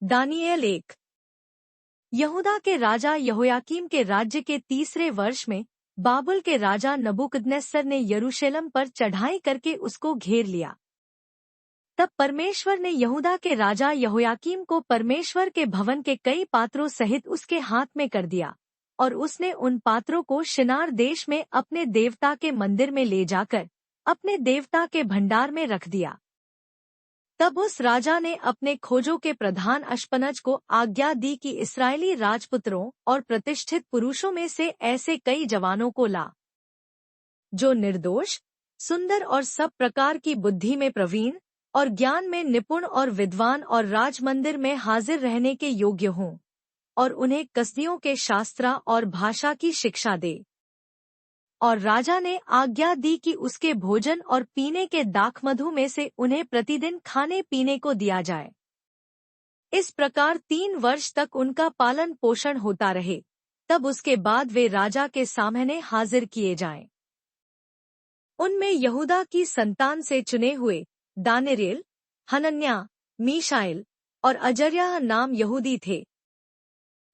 दानियेल 1। यहूदा के राजा यहोयाकीम के राज्य के तीसरे वर्ष में बाबुल के राजा नबूकदनेस्सर ने यरूशलेम पर चढ़ाई करके उसको घेर लिया। तब परमेश्वर ने यहूदा के राजा यहोयाकीम को परमेश्वर के भवन के कई पात्रों सहित उसके हाथ में कर दिया, और उसने उन पात्रों को शिनार देश में अपने देवता के मंदिर में ले जाकर अपने देवता के भंडार में रख दिया। तब उस राजा ने अपने खोजों के प्रधान अश्पनज को आज्ञा दी कि इस्राएली राजपुत्रों और प्रतिष्ठित पुरुषों में से ऐसे कई जवानों को ला, जो निर्दोष, सुंदर और सब प्रकार की बुद्धि में प्रवीण और ज्ञान में निपुण और विद्वान और राजमंदिर में हाजिर रहने के योग्य हों, और उन्हें कसदियों के शास्त्र और भाषा की शिक्षा दे। और राजा ने आज्ञा दी कि उसके भोजन और पीने के दाखमधु में से उन्हें प्रतिदिन खाने पीने को दिया जाए। इस प्रकार 3 वर्ष तक उनका पालन पोषण होता रहे, तब उसके बाद वे राजा के सामने हाजिर किए जाएं। उनमें यहूदा की संतान से चुने हुए दानियेल, हनन्याह, मीशाएल और अजर्याह नाम यहूदी थे।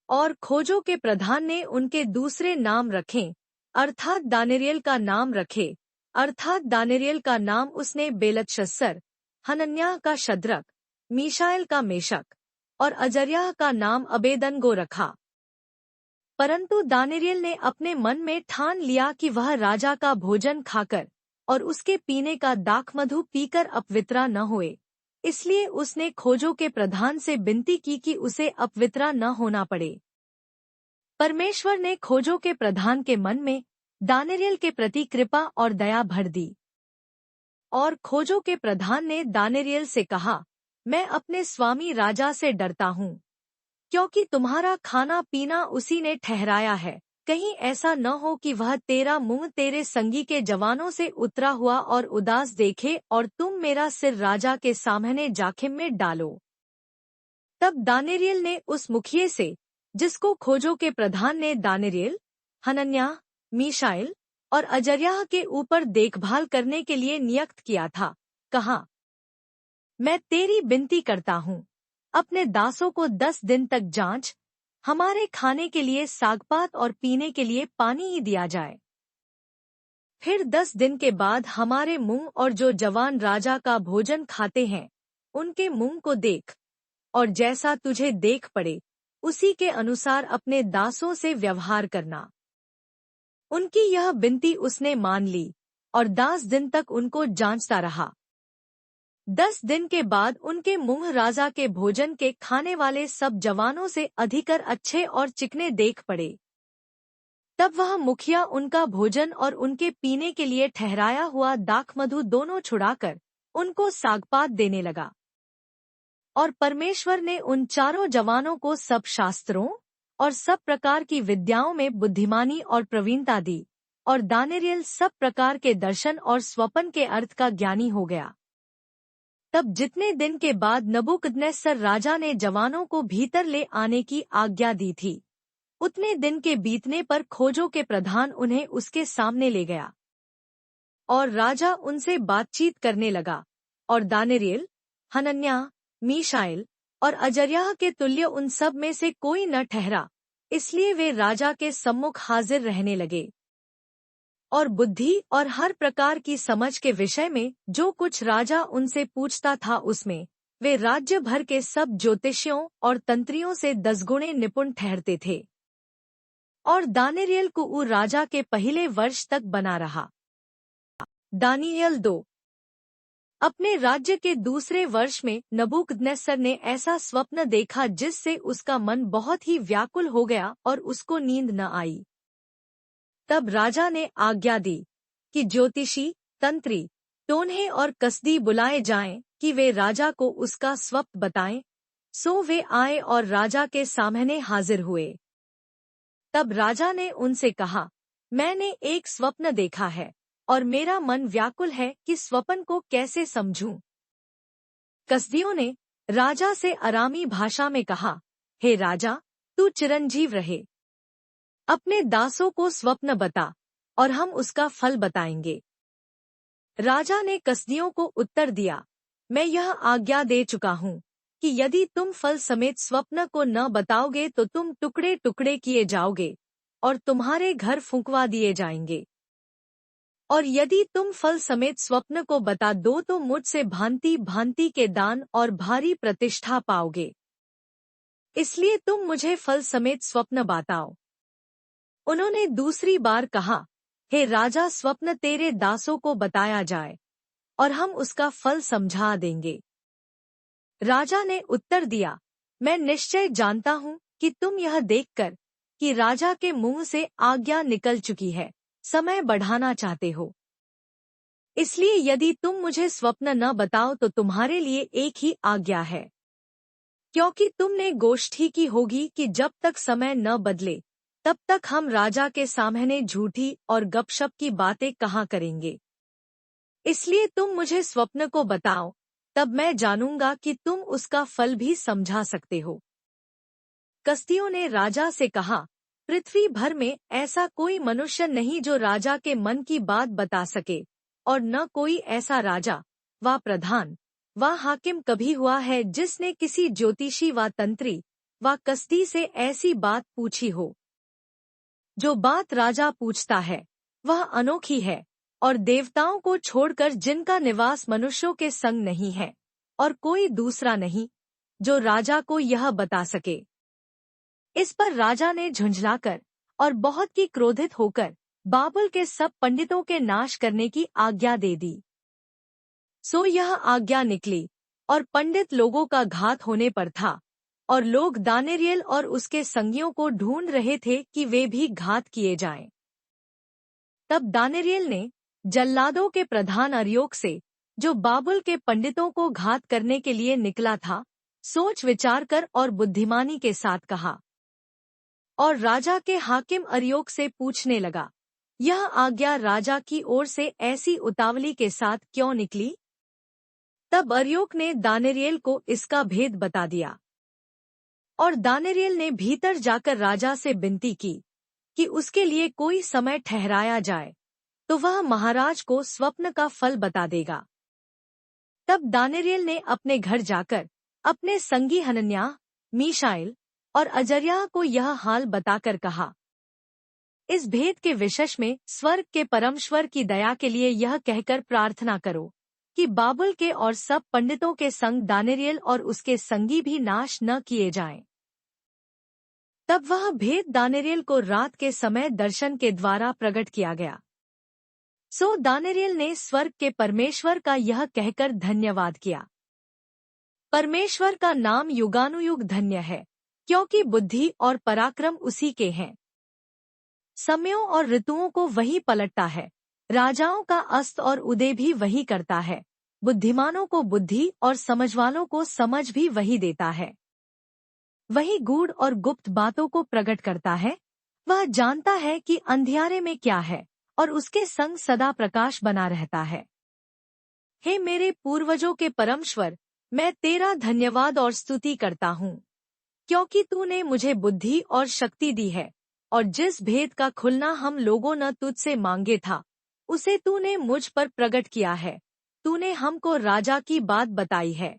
और खोजों के प्रधान ने उनके दूसरे नाम रखें, अर्थात दानियेल का नाम रखे, अर्थात दानियेल का नाम उसने बेलतशस्सर, हनन्याह का शद्रक, मीशाएल का मेशक और अजर्याह का नाम अबेदनगो रखा। परंतु दानियेल ने अपने मन में ठान लिया कि वह राजा का भोजन खाकर और उसके पीने का दाखमधु पीकर अपवित्रा न होए, इसलिए उसने खोजों के प्रधान से विनती की कि उसे अपवित्रा न होना पड़े। परमेश्वर ने खोजों के प्रधान के मन में दानियेल के प्रति कृपा और दया भर दी। और खोजों के प्रधान ने दानियेल से कहा, मैं अपने स्वामी राजा से डरता हूँ, क्योंकि तुम्हारा खाना पीना उसी ने ठहराया है। कहीं ऐसा न हो कि वह तेरा मुंह तेरे संगी के जवानों से उतरा हुआ और उदास देखे और तुम मेरा सिर राजा के सामने जाखिम में डालो। तब दानियेल ने उस मुखिए से, जिसको खोजों के प्रधान ने दानियेल, हनन्याह, मीशाएल और अजर्याह के ऊपर देखभाल करने के लिए नियुक्त किया था, कहा, मैं तेरी विनती करता हूँ, अपने दासों को 10 दिन तक जांच, हमारे खाने के लिए सागपात और पीने के लिए पानी ही दिया जाए। फिर 10 दिन के बाद हमारे मुंह और जो जवान राजा का भोजन खाते हैं उनके मुंह को देख, और जैसा तुझे देख पड़े उसी के अनुसार अपने दासों से व्यवहार करना। उनकी यह विनती उसने मान ली, और 10 दिन तक उनको जांचता रहा। 10 दिन के बाद उनके मुंह राजा के भोजन के खाने वाले सब जवानों से अधिकर अच्छे और चिकने देख पड़े। तब वह मुखिया उनका भोजन और उनके पीने के लिए ठहराया हुआ दाखमधु दोनों छुड़ाकर उनको सागपात देने लगा। और परमेश्वर ने उन चारों जवानों को सब शास्त्रों और सब प्रकार की विद्याओं में बुद्धिमानी और प्रवीणता दी, और दानियेल सब प्रकार के दर्शन और स्वप्न के अर्थ का ज्ञानी हो गया। तब जितने दिन के बाद नबूकदनेस्सर राजा ने जवानों को भीतर ले आने की आज्ञा दी थी, उतने दिन के बीतने पर खोजों के प्रधान उन्हें उसके सामने ले गया। और राजा उनसे बातचीत करने लगा, और दानियेल, हनन्याह, मीशाएल और अजर्याह के तुल्य उन सब में से कोई न ठहरा, इसलिए वे राजा के सम्मुख हाजिर रहने लगे। और बुद्धि और हर प्रकार की समझ के विषय में जो कुछ राजा उनसे पूछता था उसमें वे राज्य भर के सब ज्योतिषियों और तंत्रियों से 10 गुणे निपुण ठहरते थे। और दानियेल कुऊ राजा के पहले वर्ष तक बना रहा। दानियेल 2। अपने राज्य के दूसरे वर्ष में नबूकदनेस्सर ने ऐसा स्वप्न देखा जिससे उसका मन बहुत ही व्याकुल हो गया और उसको नींद न आई। तब राजा ने आज्ञा दी कि ज्योतिषी, तंत्री, टोन्हे और कसदी बुलाए जाएं कि वे राजा को उसका स्वप्न बताएं। सो वे आए और राजा के सामने हाजिर हुए। तब राजा ने उनसे कहा, मैंने एक स्वप्न देखा है और मेरा मन व्याकुल है कि स्वप्न को कैसे समझूं। कसदियों ने राजा से अरामी भाषा में कहा, हे राजा, तू चिरंजीव रहे। अपने दासों को स्वप्न बता और हम उसका फल बताएंगे। राजा ने कसदियों को उत्तर दिया, मैं यह आज्ञा दे चुका हूँ, कि यदि तुम फल समेत स्वप्न को न बताओगे तो तुम टुकड़े टुकड़े किए जाओगे और तुम्हारे घर फुंकवा दिए जाएंगे। और यदि तुम फल समेत स्वप्न को बता दो तो मुझसे भांति भांति के दान और भारी प्रतिष्ठा पाओगे। इसलिए तुम मुझे फल समेत स्वप्न बताओ। उन्होंने दूसरी बार कहा, हे राजा, स्वप्न तेरे दासों को बताया जाए और हम उसका फल समझा देंगे। राजा ने उत्तर दिया, मैं निश्चय जानता हूँ कि तुम यह देखकर कि राजा के मुंह से आज्ञा निकल चुकी है, समय बढ़ाना चाहते हो। इसलिए यदि तुम मुझे स्वप्न न बताओ तो तुम्हारे लिए एक ही आज्ञा है, क्योंकि तुमने गोष्ठी की होगी कि जब तक समय न बदले तब तक हम राजा के सामने झूठी और गपशप की बातें कहाँ करेंगे। इसलिए तुम मुझे स्वप्न को बताओ, तब मैं जानूंगा कि तुम उसका फल भी समझा सकते हो। कसदियों ने राजा से कहा, पृथ्वी भर में ऐसा कोई मनुष्य नहीं जो राजा के मन की बात बता सके, और न कोई ऐसा राजा व प्रधान व हाकिम कभी हुआ है जिसने किसी ज्योतिषी व तंत्री व कसदी से ऐसी बात पूछी हो। जो बात राजा पूछता है वह अनोखी है, और देवताओं को छोड़कर जिनका निवास मनुष्यों के संग नहीं है, और कोई दूसरा नहीं जो राजा को यह बता सके। इस पर राजा ने झुंझलाकर और बहुत की क्रोधित होकर बाबुल के सब पंडितों के नाश करने की आज्ञा दे दी। सो यह आज्ञा निकली और पंडित लोगों का घात होने पर था, और लोग दानियेल और उसके संगियों को ढूंढ रहे थे कि वे भी घात किए जाएं। तब दानियेल ने जल्लादों के प्रधान अर्योक से, जो बाबुल के पंडितों को घात करने के लिए निकला था, सोच विचार कर और बुद्धिमानी के साथ कहा, और राजा के हाकिम अर्योक से पूछने लगा, यह आज्ञा राजा की ओर से ऐसी उतावली के साथ क्यों निकली? तब अर्योक ने दानियेल को इसका भेद बता दिया, और दानियेल ने भीतर जाकर राजा से विनती की कि उसके लिए कोई समय ठहराया जाए, तो वह महाराज को स्वप्न का फल बता देगा। तब दानियेल ने अपने घर जाकर अपने संगी हनन्याह, मीशाएल और अजर्याह को यह हाल बताकर कहा, इस भेद के विशेष में स्वर्ग के परमेश्वर की दया के लिए यह कहकर प्रार्थना करो कि बाबुल के और सब पंडितों के संग दानियेल और उसके संगी भी नाश न किए जाएं। तब वह भेद दानियेल को रात के समय दर्शन के द्वारा प्रकट किया गया। सो दानियेल ने स्वर्ग के परमेश्वर का यह कहकर धन्यवाद किया, परमेश्वर का नाम युगानुयुग धन्य है, क्योंकि बुद्धि और पराक्रम उसी के हैं। समयों और ऋतुओं को वही पलटता है, राजाओं का अस्त और उदय भी वही करता है, बुद्धिमानों को बुद्धि और समझवालों को समझ भी वही देता है। वही गूढ़ और गुप्त बातों को प्रकट करता है, वह जानता है कि अंधियारे में क्या है, और उसके संग सदा प्रकाश बना रहता है। हे मेरे पूर्वजों के परमेश्वर, मैं तेरा धन्यवाद और स्तुति करता हूँ, क्योंकि तूने मुझे बुद्धि और शक्ति दी है, और जिस भेद का खुलना हम लोगों ने तुझसे मांगे था, उसे तूने मुझ पर प्रकट किया है। तूने हमको राजा की बात बताई है।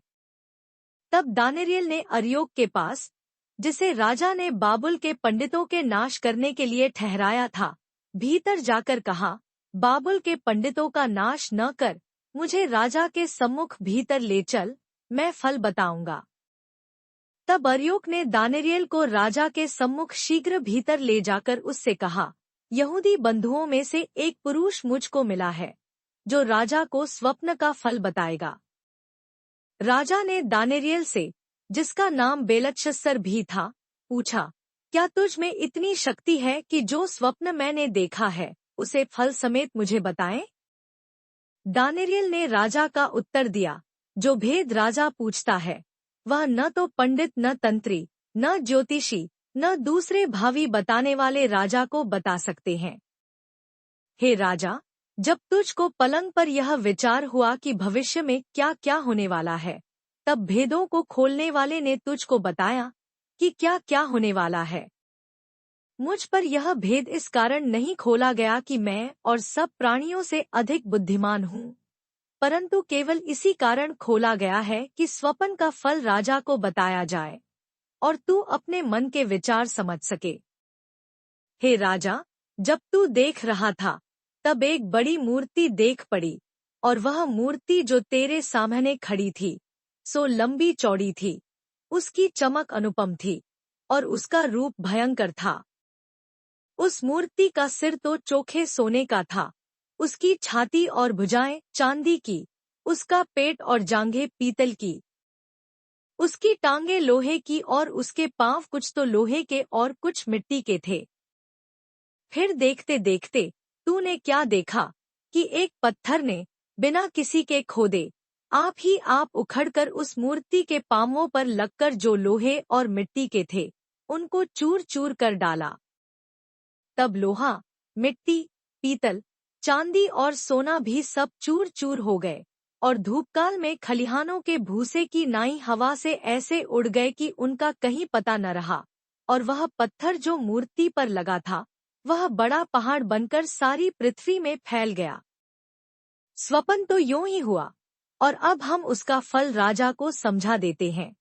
तब दानियेल ने अर्योक के पास, जिसे राजा ने बाबुल के पंडितों के नाश करने के लिए ठहराया था, भीतर जाकर कहा, बाबुल के पंडितों का नाश न कर, मुझे राजा के सम्मुख भीतर ले चल, मैं फल बताऊंगा। तब अर्योक ने दानियेल को राजा के सम्मुख शीघ्र भीतर ले जाकर उससे कहा, यहूदी बंधुओं में से एक पुरुष मुझको मिला है, जो राजा को स्वप्न का फल बताएगा। राजा ने दानियेल से, जिसका नाम बेलतशस्सर भी था, पूछा, क्या तुझ में इतनी शक्ति है कि जो स्वप्न मैंने देखा है उसे फल समेत मुझे बताएं? दानियेल ने राजा का उत्तर दिया, जो भेद राजा पूछता है वह न तो पंडित, न तंत्री, न ज्योतिषी, न दूसरे भावी बताने वाले राजा को बता सकते हैं। हे राजा, जब तुझको पलंग पर यह विचार हुआ कि भविष्य में क्या क्या होने वाला है, तब भेदों को खोलने वाले ने तुझको बताया कि क्या क्या होने वाला है। मुझ पर यह भेद इस कारण नहीं खोला गया कि मैं और सब प्राणियों से अधिक बुद्धिमान हूँ, परंतु केवल इसी कारण खोला गया है कि स्वप्न का फल राजा को बताया जाए और तू अपने मन के विचार समझ सके। हे राजा, जब तू देख रहा था तब एक बड़ी मूर्ति देख पड़ी, और वह मूर्ति जो तेरे सामने खड़ी थी सो लंबी चौड़ी थी, उसकी चमक अनुपम थी और उसका रूप भयंकर था। उस मूर्ति का सिर तो चोखे सोने का था, उसकी छाती और भुजाएं चांदी की, उसका पेट और जांघें पीतल की, उसकी टांगे लोहे की और उसके पांव कुछ तो लोहे के और कुछ मिट्टी के थे। फिर देखते देखते तूने क्या देखा कि एक पत्थर ने बिना किसी के खोदे आप ही आप उखड़कर उस मूर्ति के पांवों पर लगकर जो लोहे और मिट्टी के थे उनको चूर चूर कर डाला। तब लोहा, मिट्टी, पीतल, चांदी और सोना भी सब चूर चूर हो गए और धूपकाल में खलिहानों के भूसे की नाई हवा से ऐसे उड़ गए कि उनका कहीं पता न रहा, और वह पत्थर जो मूर्ति पर लगा था वह बड़ा पहाड़ बनकर सारी पृथ्वी में फैल गया। स्वप्न तो यूं ही हुआ, और अब हम उसका फल राजा को समझा देते हैं।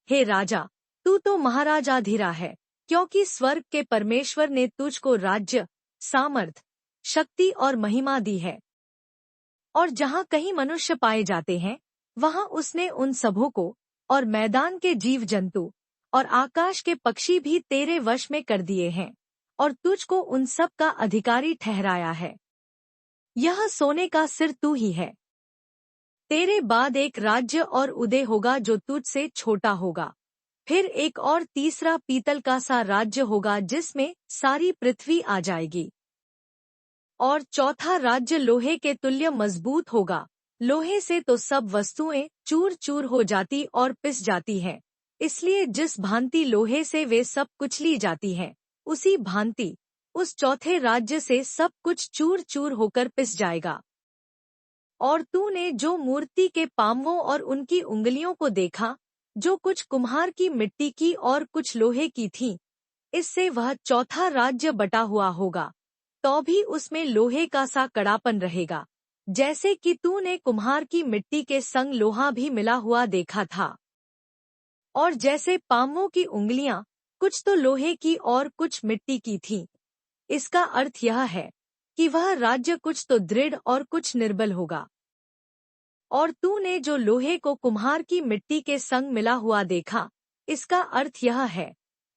हे राजा, तू तो महाराजाधीरा है, क्योंकि स्वर्ग के परमेश्वर ने तुझको राज्य, सामर्थ, शक्ति और महिमा दी है। और जहाँ कहीं मनुष्य पाए जाते हैं वहाँ उसने उन सबों को और मैदान के जीव जंतु और आकाश के पक्षी भी तेरे वश में कर दिए हैं, और तुझको उन सब का अधिकारी ठहराया है। यह सोने का सिर तू ही है। तेरे बाद एक राज्य और उदय होगा जो तुझसे छोटा होगा, फिर एक और तीसरा पीतल का सा राज्य होगा जिसमें सारी पृथ्वी आ जाएगी, और चौथा राज्य लोहे के तुल्य मजबूत होगा। लोहे से तो सब वस्तुएं चूर चूर हो जाती और पिस जाती हैं, इसलिए जिस भांति लोहे से वे सब कुचली जाती हैं उसी भांति उस चौथे राज्य से सब कुछ चूर चूर होकर पिस जाएगा। और तूने जो मूर्ति के पांवों और उनकी उंगलियों को देखा, जो कुछ कुम्हार की मिट्टी की और कुछ लोहे की थी, इससे वह चौथा राज्य बटा हुआ होगा, तो भी उसमें लोहे का सा कड़ापन रहेगा, जैसे कि तूने कुम्हार की मिट्टी के संग लोहा भी मिला हुआ देखा था। और जैसे पांवों की उंगलियां कुछ तो लोहे की और कुछ मिट्टी की थीं, इसका अर्थ यह है कि वह राज्य कुछ तो दृढ़ और कुछ निर्बल होगा। और तूने जो लोहे को कुम्हार की मिट्टी के संग मिला हुआ देखा, इसका अर्थ यह है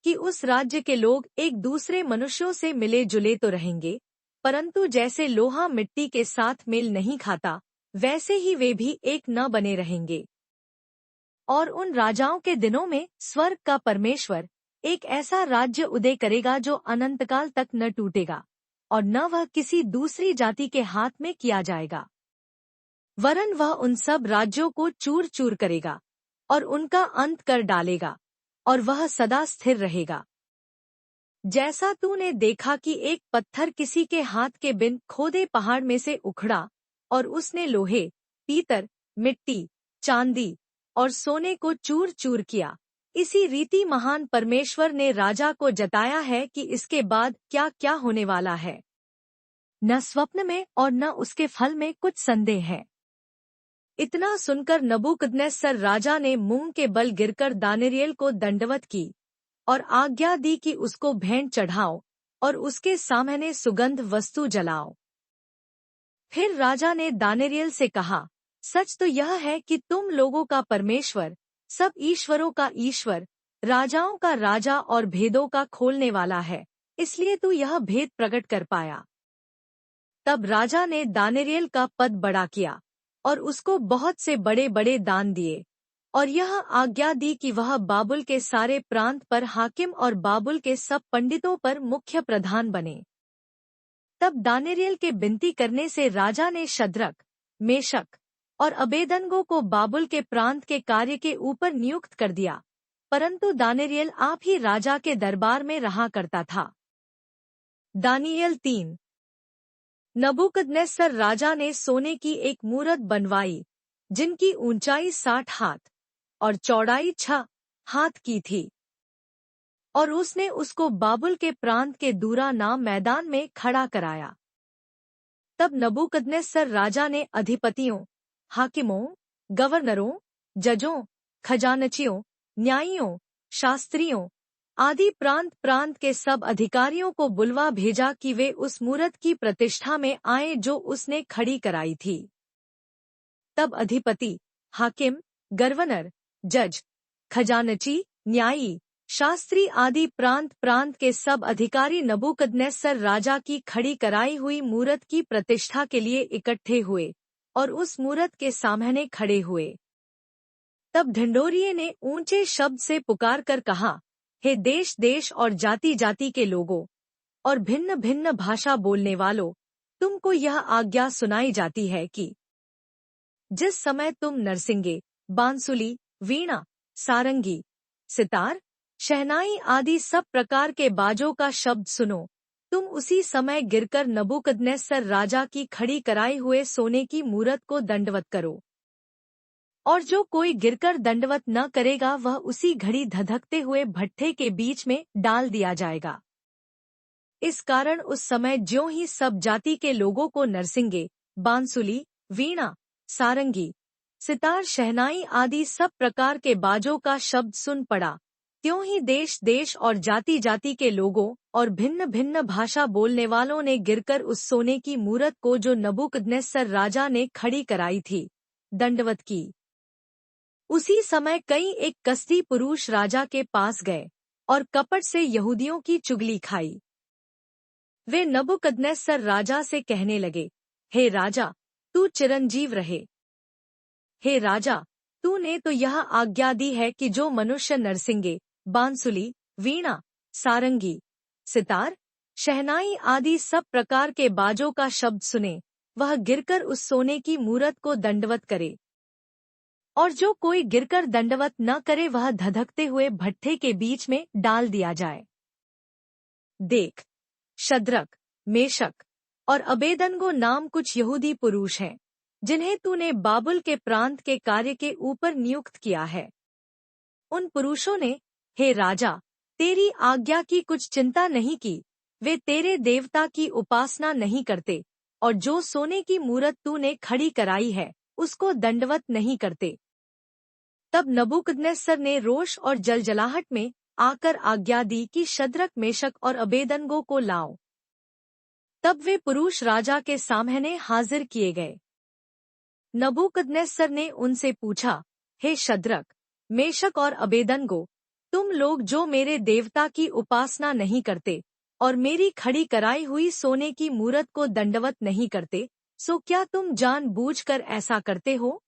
कि उस राज्य के लोग एक दूसरे मनुष्यों से मिले जुले तो रहेंगे, परंतु जैसे लोहा मिट्टी के साथ मेल नहीं खाता वैसे ही वे भी एक न बने रहेंगे। और उन राजाओं के दिनों में स्वर्ग का परमेश्वर एक ऐसा राज्य उदय करेगा जो अनंतकाल तक न टूटेगा, और न वह किसी दूसरी जाति के हाथ में किया जाएगा, वरन वह उन सब राज्यों को चूर चूर करेगा और उनका अंत कर डालेगा, और वह सदा स्थिर रहेगा। जैसा तूने देखा कि एक पत्थर किसी के हाथ के बिन खोदे पहाड़ में से उखड़ा और उसने लोहे, पीतल, मिट्टी, चांदी और सोने को चूर चूर किया, इसी रीति महान परमेश्वर ने राजा को जताया है कि इसके बाद क्या क्या होने वाला है। न स्वप्न में और न उसके फल में कुछ संदेह है। इतना सुनकर नबूकदनेस्सर राजा ने मुंह के बल गिरकर दानियेल को दंडवत की और आज्ञा दी कि उसको भेंट चढ़ाओ और उसके सामने सुगंध वस्तु जलाओ। फिर राजा ने दानियेल से कहा, सच तो यह है कि तुम लोगों का परमेश्वर, सब ईश्वरों का ईश्वर, राजाओं का राजा और भेदों का खोलने वाला है, इसलिए तू यह भेद प्रकट कर पाया। तब राजा ने दानियेल का पद बड़ा किया और उसको बहुत से बड़े बड़े दान दिए, और यह आज्ञा दी कि वह बाबुल के सारे प्रांत पर हाकिम और बाबुल के सब पंडितों पर मुख्य प्रधान बने। तब दानियेल के विनती करने से राजा ने शद्रक, मेशक और अबेदनगो को बाबुल के प्रांत के कार्य के ऊपर नियुक्त कर दिया, परंतु दानियेल आप ही राजा के दरबार में रहा करता था। दानियेल 3। नबूकदनेस्सर राजा ने सोने की एक मूरत बनवाई, जिनकी ऊंचाई 60 हाथ और चौड़ाई 6 हाथ की थी, और उसने उसको बाबुल के प्रांत के दूरा नाम मैदान में खड़ा कराया। तब नबूकदनेस्सर राजा ने अधिपतियों, हाकिमों, गवर्नरों, जजों, खजानचियों, न्यायियों, शास्त्रियों आदि प्रांत प्रांत के सब अधिकारियों को बुलवा भेजा कि वे उस मूरत की प्रतिष्ठा में आए जो उसने खड़ी कराई थी। तब अधिपति, हाकिम, गवर्नर, जज, खजानची, न्यायी, शास्त्री आदि प्रांत प्रांत के सब अधिकारी नबूकदनेस्सर राजा की खड़ी कराई हुई मूरत की प्रतिष्ठा के लिए इकट्ठे हुए और उस मूरत के सामने खड़े हुए। तब ढिंढोरिये ने ऊंचे शब्द से पुकार कर कहा, हे देश देश और जाति जाति के लोगों और भिन्न भिन्न भाषा बोलने वालों, तुमको यह आज्ञा सुनाई जाती है कि जिस समय तुम नरसिंगे, बांसुली, वीणा, सारंगी, सितार, शहनाई आदि सब प्रकार के बाजों का शब्द सुनो, तुम उसी समय गिरकर नबूकदनेस्सर राजा की खड़ी कराई हुए सोने की मूरत को दंडवत करो। और जो कोई गिरकर दंडवत न करेगा वह उसी घड़ी धधकते हुए भट्ठे के बीच में डाल दिया जाएगा। इस कारण उस समय ज्यों ही सब जाति के लोगों को नरसिंगे, बांसुली, वीणा, सारंगी, सितार, शहनाई आदि सब प्रकार के बाजों का शब्द सुन पड़ा, त्यों ही देश देश और जाति जाति के लोगों और भिन्न भिन्न भाषा बोलने वालों ने गिरकर उस सोने की मूरत को जो नबूकदनेस्सर राजा ने खड़ी कराई थी, दंडवत की। उसी समय कई एक कसदी पुरुष राजा के पास गए और कपट से यहूदियों की चुगली खाई। वे नबूकदनेस्सर राजा से कहने लगे, हे राजा, तू चिरंजीव रहे। हे राजा, तूने तो यह आज्ञा दी है कि जो मनुष्य नरसिंगे, बांसुली, वीणा, सारंगी, सितार, शहनाई आदि सब प्रकार के बाजों का शब्द सुने, वह गिरकर उस सोने की मूरत को दंडवत करे, और जो कोई गिरकर दंडवत न करे वह धधकते हुए भट्ठे के बीच में डाल दिया जाए। देख, शद्रक, मेशक और अबेदनगो नाम कुछ यहूदी पुरुष हैं, जिन्हें तूने बाबुल के प्रांत के कार्य के ऊपर नियुक्त किया है। उन पुरुषों ने, हे राजा, तेरी आज्ञा की कुछ चिंता नहीं की, वे तेरे देवता की उपासना नहीं करते, और जो सोने की मूरत तूने खड़ी कराई है, उसको दंडवत नहीं करते। तब नबूकदनेस्सर ने रोष और जलजलाहट में आकर आज्ञा दी कि शद्रक, मेशक और अबेदनगो को लाओ। तब वे पुरुष राजा के सामने हाजिर किए गए। नबूकदनेस्सर ने उनसे पूछा, हे शद्रक, मेशक और अबेदनगो, तुम लोग जो मेरे देवता की उपासना नहीं करते और मेरी खड़ी कराई हुई सोने की मूरत को दंडवत नहीं करते, सो क्या तुम जानबूझकर ऐसा करते हो?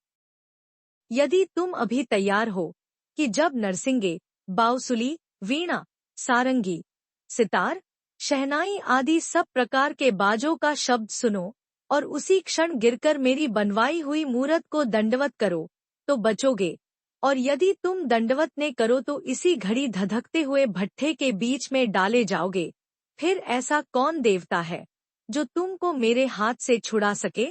यदि तुम अभी तैयार हो कि जब नरसिंगे, बांसुली, वीणा, सारंगी, सितार, शहनाई आदि सब प्रकार के बाजों का शब्द सुनो और उसी क्षण गिरकर मेरी बनवाई हुई मूरत को दंडवत करो, तो बचोगे, और यदि तुम दंडवत ने करो तो इसी घड़ी धधकते हुए भट्ठे के बीच में डाले जाओगे। फिर ऐसा कौन देवता है जो तुमको मेरे हाथ से छुड़ा सके?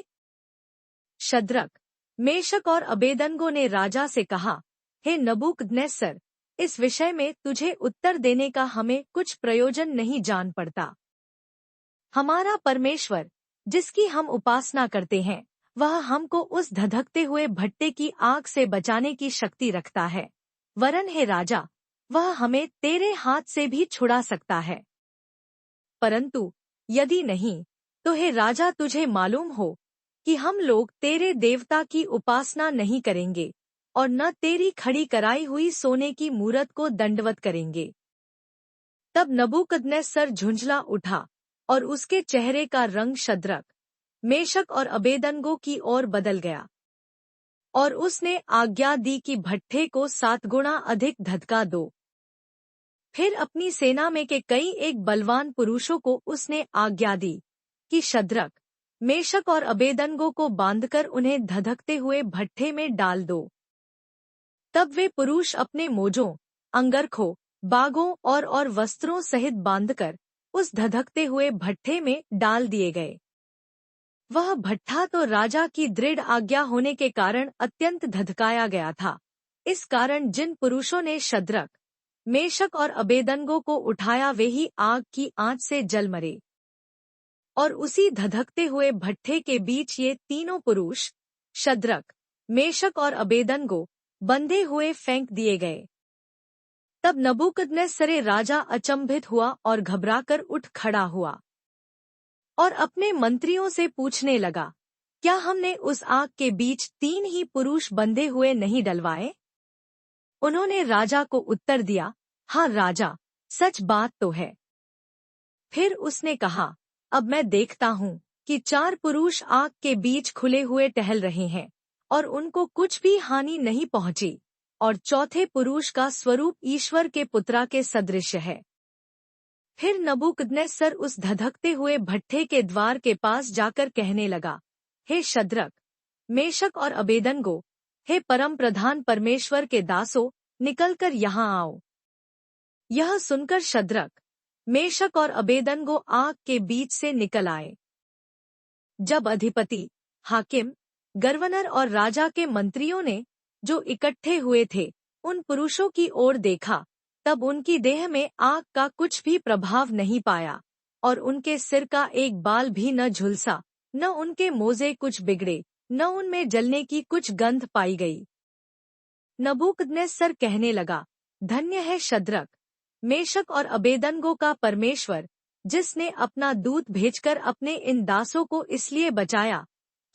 शद्रक, मेशक और अबेदनगो ने राजा से कहा, हे नबूकदनेस्सर, इस विषय में तुझे उत्तर देने का हमें कुछ प्रयोजन नहीं जान पड़ता। हमारा परमेश्वर, जिसकी हम उपासना करते हैं, वह हमको उस धधकते हुए भट्टे की आग से बचाने की शक्ति रखता है, वरन हे राजा, वह हमें तेरे हाथ से भी छुड़ा सकता है। परंतु यदि नहीं, तो हे राजा, तुझे मालूम हो कि हम लोग तेरे देवता की उपासना नहीं करेंगे और न तेरी खड़ी कराई हुई सोने की मूरत को दंडवत करेंगे। तब नबूकदनेस्सर झुंझला उठा और उसके चेहरे का रंग शद्रक, मेशक और अबेदनगो की ओर बदल गया, और उसने आज्ञा दी कि भट्ठे को 7 गुना अधिक धधका दो। फिर अपनी सेना में के कई एक बलवान पुरुषों को उसने आज्ञा दी कि शद्रक, मेशक और अबेदनगो को बांधकर उन्हें धधकते हुए भट्ठे में डाल दो। तब वे पुरुष अपने मोजों, अंगरखों, बागों और वस्त्रों सहित बांधकर उस धधकते हुए भट्ठे में डाल दिए गए। वह भट्ठा तो राजा की दृढ़ आज्ञा होने के कारण अत्यंत धधकाया गया था। इस कारण जिन पुरुषों ने शद्रक, मेशक और अबेदनगो को उठाया वे ही आग की आंच से जल मरे। और उसी धधकते हुए भट्ठे के बीच ये तीनों पुरुष शद्रक, मेशक और अबेदनगो बंधे हुए फेंक दिए गए। तब नबूकदनेस्सर राजा अचंभित हुआ और घबराकर उठ खड़ा हुआ और अपने मंत्रियों से पूछने लगा, क्या हमने उस आग के बीच 3 ही पुरुष बंधे हुए नहीं डलवाए? उन्होंने राजा को उत्तर दिया, हाँ राजा, सच बात तो है। फिर उसने कहा, अब मैं देखता हूँ कि 4 पुरुष आग के बीच खुले हुए टहल रहे हैं और उनको कुछ भी हानि नहीं पहुंची, और चौथे पुरुष का स्वरूप ईश्वर के पुत्रा के सदृश है। फिर नबूकदनेस्सर उस धधकते हुए भट्ठे के द्वार के पास जाकर कहने लगा, हे शद्रक, मेशक और अबेदनगो, हे परम प्रधान परमेश्वर के दासों, निकलकर यहाँ आओ। यह सुनकर शद्रक, मेशक और अबेदनगो आग के बीच से निकल आए। जब अधिपति, हाकिम, गवर्नर और राजा के मंत्रियों ने, जो इकट्ठे हुए थे, उन पुरुषों की ओर देखा, तब उनकी देह में आग का कुछ भी प्रभाव नहीं पाया, और उनके सिर का एक बाल भी न झुलसा, न उनके मोजे कुछ बिगड़े, न उनमें जलने की कुछ गंध पाई गई। नबूकदनेस्सर कहने लगा, धन्य है शद्रक, मेशक और अबेदनगो का परमेश्वर, जिसने अपना दूत भेजकर अपने इन दासों को इसलिए बचाया,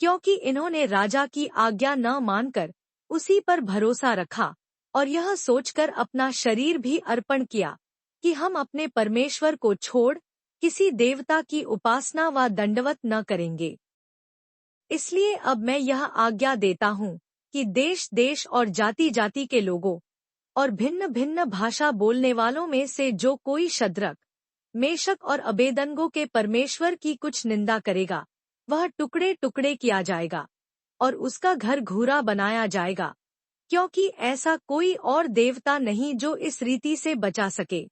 क्योंकि इन्होंने राजा की आज्ञा न मानकर उसी पर भरोसा रखा और यह सोचकर अपना शरीर भी अर्पण किया कि हम अपने परमेश्वर को छोड़ किसी देवता की उपासना व दंडवत न करेंगे। इसलिए अब मैं यह आज्ञा देता हूँ कि देश देश और जाति जाति के लोगों और भिन्न भिन्न भाषा बोलने वालों में से जो कोई शद्रक, मेशक और अबेदनगो के परमेश्वर की कुछ निंदा करेगा, वह टुकड़े टुकड़े किया जाएगा और उसका घर घूरा बनाया जाएगा, क्योंकि ऐसा कोई और देवता नहीं जो इस रीति से बचा सके।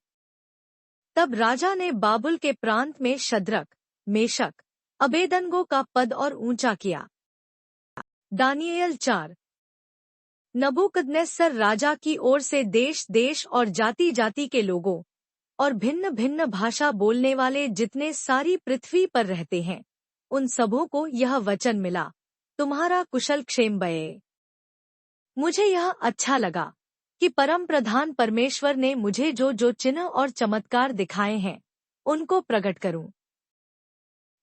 तब राजा ने बाबुल के प्रांत में शद्रक, मेशक, अबेदनगो का पद और ऊंचा किया। दानियेल 4। नबूकदनेस्सर राजा की ओर से देश देश और जाति जाति के लोगों और भिन्न भिन्न भाषा बोलने वाले जितने सारी पृथ्वी पर रहते हैं, उन सबों को यह वचन मिला, तुम्हारा कुशल क्षेम बये। मुझे यह अच्छा लगा कि परम प्रधान परमेश्वर ने मुझे जो जो चिन्ह और चमत्कार दिखाए हैं, उनको प्रकट करूं।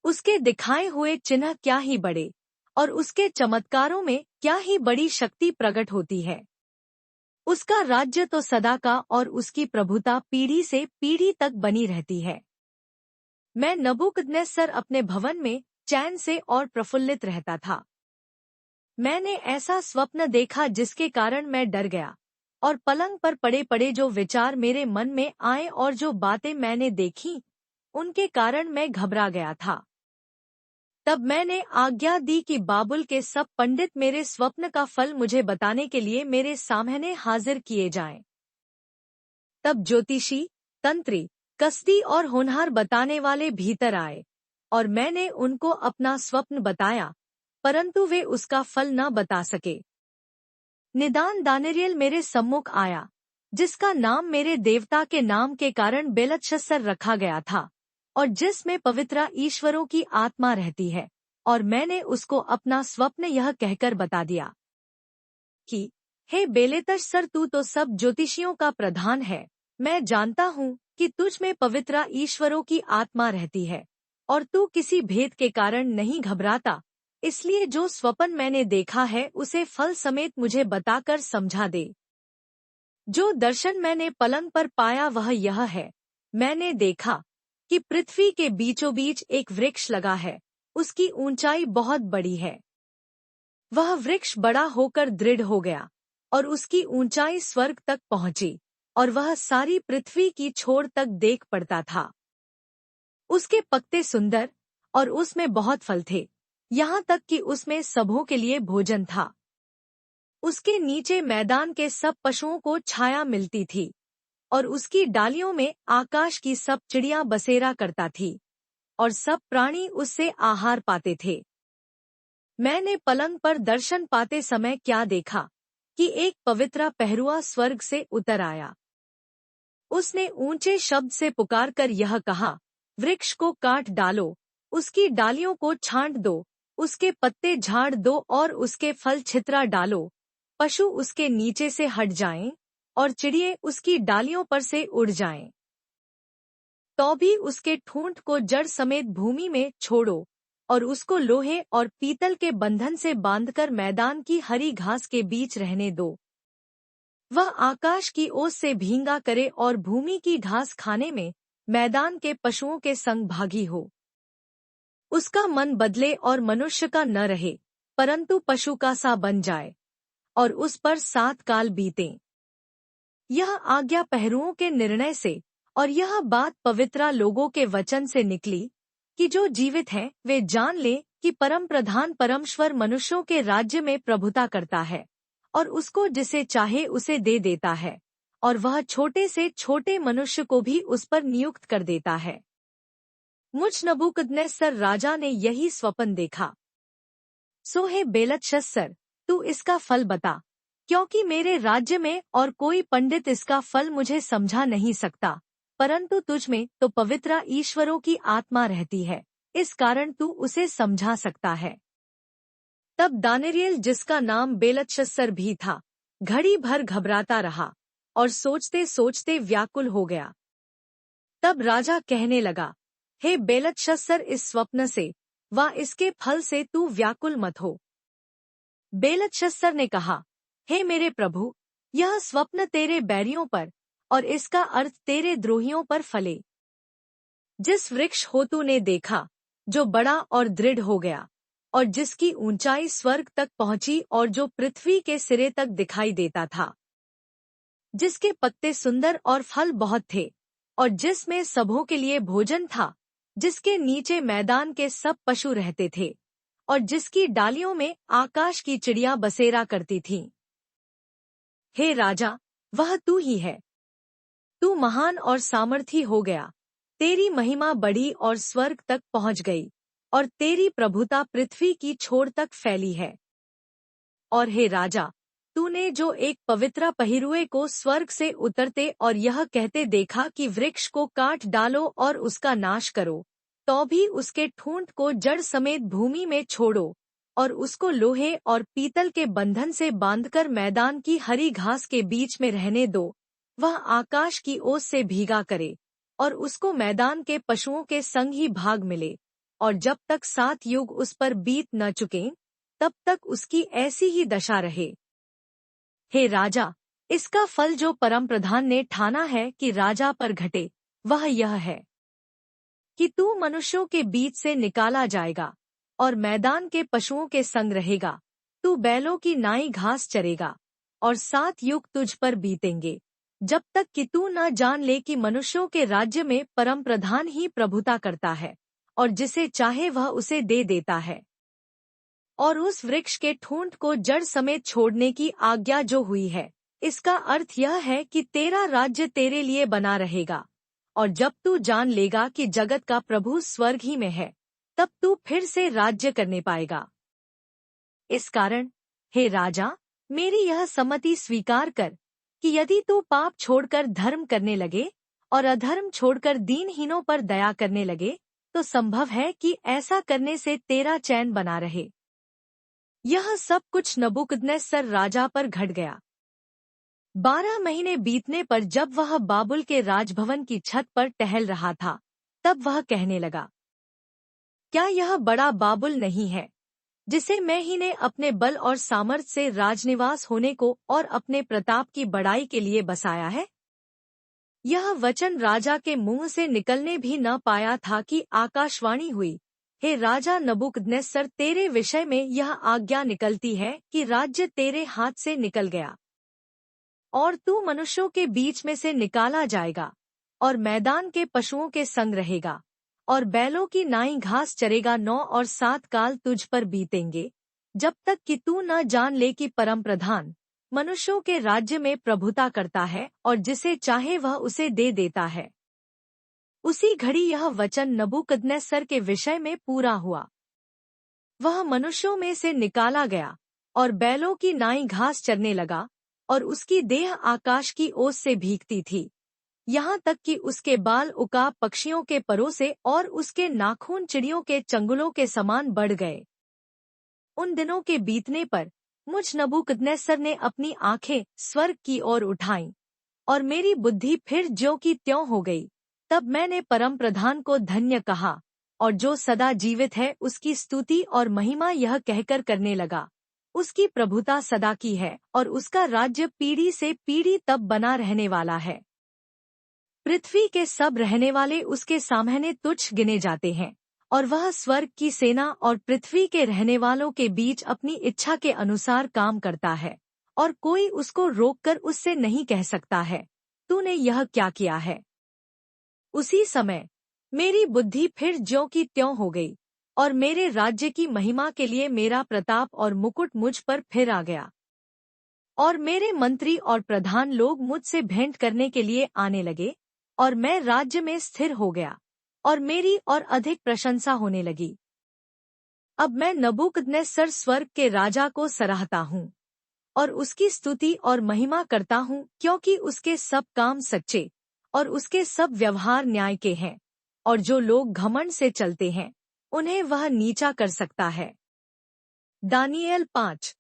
उसके दिखाए हुए चिन्ह क्या ही बड़े और उसके चमत्कारों में क्या ही बड़ी शक्ति प्रकट होती है। उसका राज्य तो सदा का और उसकी प्रभुता पीढ़ी से पीढ़ी तक बनी रहती है। मैं नबूकदनेस्सर अपने भवन में चैन से और प्रफुल्लित रहता था। मैंने ऐसा स्वप्न देखा जिसके कारण मैं डर गया, और पलंग पर पड़े पड़े जो विचार मेरे मन में आए और जो बातें मैंने देखी, उनके कारण मैं घबरा गया था। तब मैंने आज्ञा दी कि बाबुल के सब पंडित मेरे स्वप्न का फल मुझे बताने के लिए मेरे सामने हाजिर किए जाएं। तब ज्योतिषी, तंत्री, कसदी और होनहार बताने वाले भीतर आए, और मैंने उनको अपना स्वप्न बताया, परंतु वे उसका फल न बता सके। निदान दानियेल मेरे सम्मुख आया, जिसका नाम मेरे देवता के नाम के कारण बेलतशस्सर रखा गया था, और जिसमें पवित्र ईश्वरों की आत्मा रहती है, और मैंने उसको अपना स्वप्न यह कहकर बता दिया कि हे बेलतशस्सर, तू तो सब ज्योतिषियों का प्रधान है। मैं जानता हूँ कि तुझ में पवित्र ईश्वरों की आत्मा रहती है, और तू किसी भेद के कारण नहीं घबराता। इसलिए जो स्वप्न मैंने देखा है उसे फल समेत मुझे बताकर समझा दे। जो दर्शन मैंने पलंग पर पाया वह यह है, मैंने देखा कि पृथ्वी के बीचों बीच एक वृक्ष लगा है, उसकी ऊंचाई बहुत बड़ी है। वह वृक्ष बड़ा होकर दृढ़ हो गया, और उसकी ऊंचाई स्वर्ग तक पहुंची, और वह सारी पृथ्वी की छोर तक देख पड़ता था। उसके पत्ते सुंदर, और उसमें बहुत फल थे, यहाँ तक कि उसमें सबों के लिए भोजन था। उसके नीचे मैदान के सब पशुओं को छाया मिलती थी, और उसकी डालियों में आकाश की सब चिड़िया बसेरा करता थी, और सब प्राणी उससे आहार पाते थे। मैंने पलंग पर दर्शन पाते समय क्या देखा कि एक पवित्र पहरुआ स्वर्ग से उतर आया। उसने ऊंचे शब्द से पुकारकर यह कहा, वृक्ष को काट डालो उसकी डालियों को छांट दो, उसके पत्ते झाड़ दो और उसके फल छितरा डालो। पशु उसके नीचे से हट जाएं और चिड़िए उसकी डालियों पर से उड़ जाएं। तो भी उसके ठूंठ को जड़ समेत भूमि में छोड़ो और उसको लोहे और पीतल के बंधन से बांधकर मैदान की हरी घास के बीच रहने दो। वह आकाश की ओस से भींगा करे और भूमि की घास खाने में मैदान के पशुओं के संग भागी हो। उसका मन बदले और मनुष्य का न रहे, परंतु पशु का सा बन जाए और उस पर 7 काल बीतें। यह आज्ञा पहरुओं के निर्णय से और यह बात पवित्रा लोगों के वचन से निकली कि जो जीवित हैं वे जान ले कि परम प्रधान परमेश्वर मनुष्यों के राज्य में प्रभुता करता है और उसको जिसे चाहे उसे दे देता है और वह छोटे से छोटे मनुष्य को भी उस पर नियुक्त कर देता है। मुझ नबूकदनेस्सर राजा ने यही स्वप्न देखा। सो हे बेलतशस्सर, तू इसका फल बता, क्योंकि मेरे राज्य में और कोई पंडित इसका फल मुझे समझा नहीं सकता, परंतु तुझ में तो पवित्र ईश्वरों की आत्मा रहती है, इस कारण तू उसे समझा सकता है। तब दानियेल, जिसका नाम बेलतशस्सर भी था, घड़ी भर घबराता रहा और सोचते सोचते व्याकुल हो गया। तब राजा कहने लगा, हे बेलतशस्सर, इस स्वप्न से व इसके फल से तू व्याकुल मत हो। बेलतशस्सर ने कहा, हे मेरे प्रभु, यह स्वप्न तेरे बैरियों पर और इसका अर्थ तेरे द्रोहियों पर फले। जिस वृक्ष हो तूने देखा, जो बड़ा और दृढ़ हो गया और जिसकी ऊंचाई स्वर्ग तक पहुंची और जो पृथ्वी के सिरे तक दिखाई देता था, जिसके पत्ते सुंदर और फल बहुत थे और जिसमें सबों के लिए भोजन था, जिसके नीचे मैदान के सब पशु रहते थे और जिसकी डालियों में आकाश की चिड़िया बसेरा करती थीं। हे राजा, वह तू ही है। तू महान और सामर्थी हो गया, तेरी महिमा बढ़ी और स्वर्ग तक पहुंच गई और तेरी प्रभुता पृथ्वी की छोर तक फैली है। और हे राजा, तूने जो एक पवित्र पहिरुए को स्वर्ग से उतरते और यह कहते देखा कि वृक्ष को काट डालो और उसका नाश करो, तो भी उसके ठूंठ को जड़ समेत भूमि में छोड़ो और उसको लोहे और पीतल के बंधन से बांधकर मैदान की हरी घास के बीच में रहने दो। वह आकाश की ओस से भीगा करे और उसको मैदान के पशुओं के संग ही भाग मिले, और जब तक 7 युग उस पर बीत न चुके तब तक उसकी ऐसी ही दशा रहे। हे राजा, इसका फल जो परम प्रधान ने ठाना है कि राजा पर घटे, वह यह है कि तू मनुष्यों के बीच से निकाला जाएगा और मैदान के पशुओं के संग रहेगा। तू बैलों की नाई घास चरेगा और 7 युग तुझ पर बीतेंगे, जब तक कि तू न जान ले कि मनुष्यों के राज्य में परम प्रधान ही प्रभुता करता है और जिसे चाहे वह उसे दे देता है। और उस वृक्ष के ठूंठ को जड़ समेत छोड़ने की आज्ञा जो हुई है, इसका अर्थ यह है कि तेरा राज्य तेरे लिए बना रहेगा, और जब तू जान लेगा कि जगत का प्रभु स्वर्ग ही में है, तब तू फिर से राज्य करने पाएगा। इस कारण हे राजा, मेरी यह सम्मति स्वीकार कर कि यदि तू पाप छोड़कर धर्म करने लगे और अधर्म छोड़कर दीनहीनों पर दया करने लगे, तो संभव है कि ऐसा करने से तेरा चैन बना रहे। यह सब कुछ नबूकदनेस्सर राजा पर घट गया। 12 महीने बीतने पर जब वह बाबुल के राजभवन की छत पर टहल रहा था, तब वह कहने लगा, क्या यह बड़ा बाबुल नहीं है, जिसे मैं ही ने अपने बल और सामर्थ से राजनिवास होने को और अपने प्रताप की बड़ाई के लिए बसाया है? यह वचन राजा के मुंह से निकलने भी न पाया था कि आकाशवाणी हुई, हे राजा नबूकदनेस्सर, तेरे विषय में यह आज्ञा निकलती है कि राज्य तेरे हाथ से निकल गया और तू मनुष्यों के बीच में से निकाला जाएगा और मैदान के पशुओं के संग रहेगा और बैलों की नाई घास चरेगा। 9 और 7 काल तुझ पर बीतेंगे, जब तक कि तू न जान ले कि परम प्रधान मनुष्यों के राज्य में प्रभुता करता है और जिसे चाहे वह उसे दे देता है। उसी घड़ी यह वचन नबूकदनेस्सर के विषय में पूरा हुआ। वह मनुष्यों में से निकाला गया और बैलों की नाई घास चरने लगा और उसकी देह आकाश की ओस से भीगती थी। यहाँ तक कि उसके बाल उकाब पक्षियों के परों से और उसके नाखून चिड़ियों के चंगुलों के समान बढ़ गए। उन दिनों के बीतने पर मुझ नबूकदनेस्सर ने अपनी आंखें स्वर्ग की ओर उठाईं, और मेरी बुद्धि फिर ज्यों की त्यों हो गई। तब मैंने परम प्रधान को धन्य कहा, और जो सदा जीवित है उसकी स्तुति और महिमा यह कहकर करने लगा, उसकी प्रभुता सदा की है और उसका राज्य पीढ़ी से पीढ़ी तब बना रहने वाला है। पृथ्वी के सब रहने वाले उसके सामने तुच्छ गिने जाते हैं, और वह स्वर्ग की सेना और पृथ्वी के रहने वालों के बीच अपनी इच्छा के अनुसार काम करता है, और कोई उसको रोककर उससे नहीं कह सकता है, तूने यह क्या किया है। उसी समय मेरी बुद्धि फिर ज्यों की त्यों हो गई, और मेरे राज्य की महिमा के लिए मेरा प्रताप और मुकुट मुझ पर फिर आ गया। और मेरे मंत्री और प्रधान लोग मुझसे भेंट करने के लिए आने लगे, और मैं राज्य में स्थिर हो गया, और मेरी और अधिक प्रशंसा होने लगी। अब मैं नबूकदनेस्सर स्वर्ग के राजा को सराहता हूँ, और उसकी स्तुति और महिमा करता हूँ, क्योंकि उसके सब काम सच्चे और उसके सब व्यवहार न्याय के हैं, और जो लोग घमंड से चलते हैं उन्हें वह नीचा कर सकता है। दानिएल 5।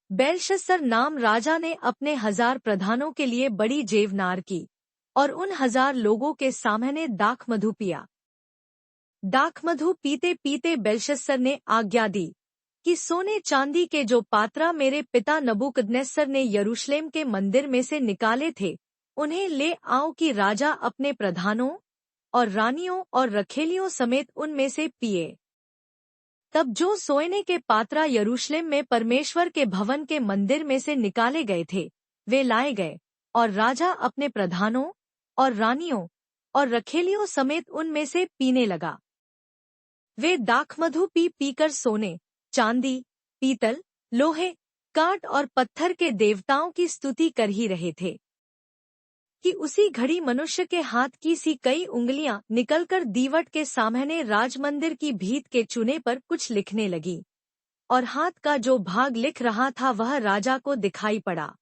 बेलशस्सर नाम राजा ने अपने 1000 प्रधानों के लिए बड़ी जेवनार की, और उन 1000 लोगों के सामने दाखमधु पिया। दाखमधु पीते पीते बेलशस्सर ने आज्ञा दी कि सोने चांदी के जो पात्रा मेरे पिता नबूकदनेस्सर ने यरूशलेम के मंदिर में से निकाले थे, उन्हें ले आओ कि राजा अपने प्रधानों और रानियों और रखेलियों समेत उनमें से पिए। तब जो सोने के पात्रा यरूशलेम में परमेश्वर के भवन के मंदिर में से निकाले गए थे, वे लाए गए, और राजा अपने प्रधानों और रानियों और रखेलियों समेत उनमें से पीने लगा। वे दाखमधु पी पीकर सोने, चांदी, पीतल, लोहे, काठ और पत्थर के देवताओं की स्तुति कर ही रहे थे कि उसी घड़ी मनुष्य के हाथ की सी कई उंगलियां निकलकर दीवट के सामने राजमंदिर की भीत के चूने पर कुछ लिखने लगी, और हाथ का जो भाग लिख रहा था वह राजा को दिखाई पड़ा।